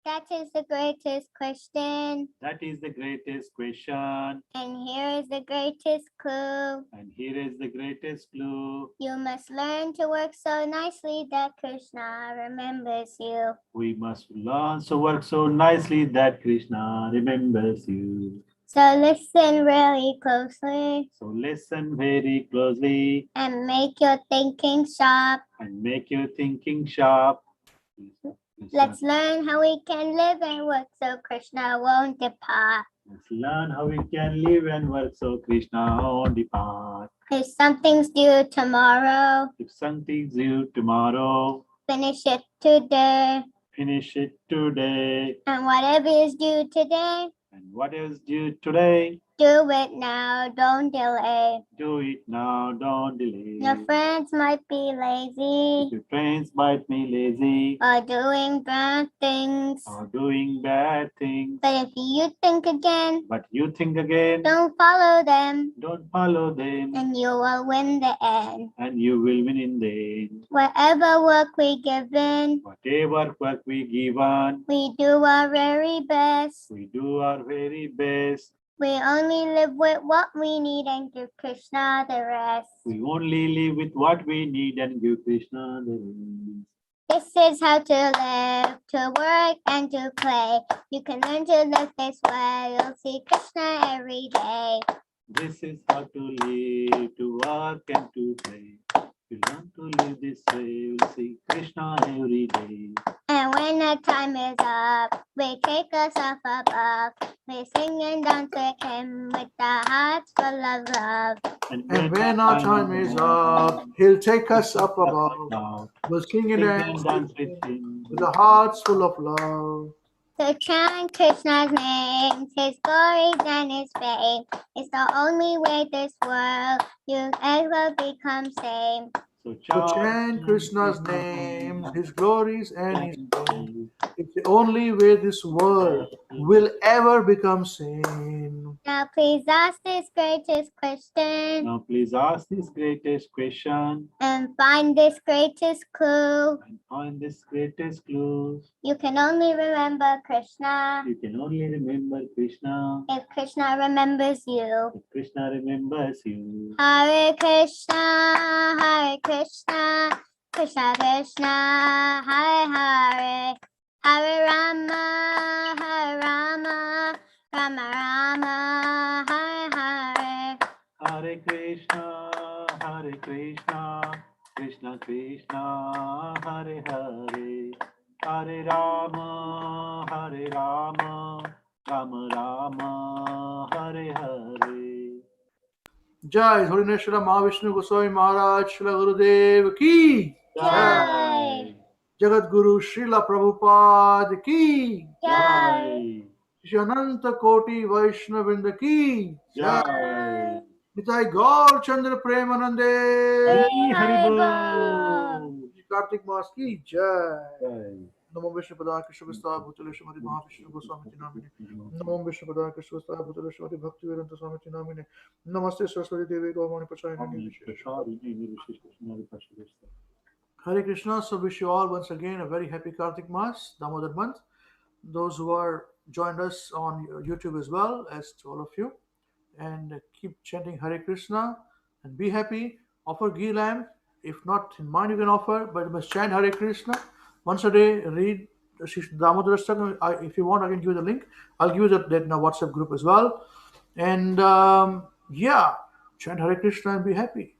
That is the greatest question. That is the greatest question. And here is the greatest clue. And here is the greatest clue. You must learn to work so nicely that Krishna remembers you. We must learn to work so nicely that Krishna remembers you. So listen really closely So listen very closely and make your thinking sharp. and make your thinking sharp. Let's learn how we can live and work so Krishna won't depart. Let's learn how we can live and work so Krishna won't depart. If something's due tomorrow, If something's due tomorrow, finish it today. finish it today. And whatever is due today, And what is due today, do it now, don't delay. do it now, don't delay. Your friends might be lazy Your friends might be lazy or doing bad things. or doing bad things, But if you think again, but you think again, don't follow them, don't follow them, and you will win the end. and you will win in the end. Whatever work we given, Whatever work we given, we do our very best. we do our very best. We only live with what we need and give Krishna the rest. We only live with what we need and give Krishna the rest. This is how to live, to work and to play. You can learn to live this way. You'll see Krishna every day. This is how to live, to work and to play. If you learn to live this way, you'll see Krishna every day. And when our time is up, we take us up above. We sing and dance with him with our hearts full of love. And when our time is up, he'll take us up above. We'll sing and dance with him with our hearts full of love. To chant Krishna's name, his glories and his fame is the only way this world will ever become sane. To chant Krishna's name, his glories and his fame. It's the only way this world will ever become sane. Now please ask this greatest question. Now please ask this greatest question And find this greatest clue. and find this greatest clue. You can only remember Krishna You can only remember Krishna if Krishna remembers you. if Krishna remembers you. Hare Krishna, Hare Krishna, Krishna Krishna, Hare Hare, Hare Rama, Hare Rama, Rama Rama, Hare Hare. Hare Krishna, Hare Krishna, Krishna Krishna, Hare Hare, Hare Rama, Hare Rama, Rama Rama, Hare Hare. Jai Horineshwara Mahavishnu Goswami Maharaj Srila Gurudev Ki Jai. Jagat Guru Srila Prabhupada Ki Jai. Shri Ananta Koti Vaishnavinda Ki Jai. Nitai Gaur Chandra Premanande Hari Hare Bol. Shri Kartik Mas Ki Jai Jai. Namo Vishnu Pada Krishna Vistaya Bhutale Srimati Mahavishnu Goswami Namine Namo Vishnu Pada Krishna Vistaya Bhutale Srimati Bhakti Vedanta Swami Namine Namaste Saraswati Devi Gaumani Pachayani Hare Krishna. So wish you all once again a very happy Kartik Mas, Damodar month. Those who are joined us on YouTube as well as to all of you. And keep chanting Hare Krishna and be happy. Offer ghee lamb. If not in mind, you can offer, but you must chant Hare Krishna. Once a day, read Damodara Staka. If you want, I can give you the link. I'll give you that in a WhatsApp group as well. And yeah, chant Hare Krishna and be happy.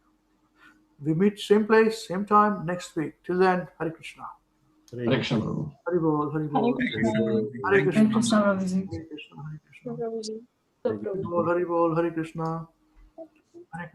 We meet same place, same time next week. Till then, Hare Krishna. Hare Krishna, Prabhu. Hare Bol, Hare Bol. Hare Krishna. Hare Krishna. Hare Krishna, Prabhuji. Hare Krishna. Hare Krishna. Prabhuji. Hare Bol, Hare Bol, Hare Krishna. Hare Krishna.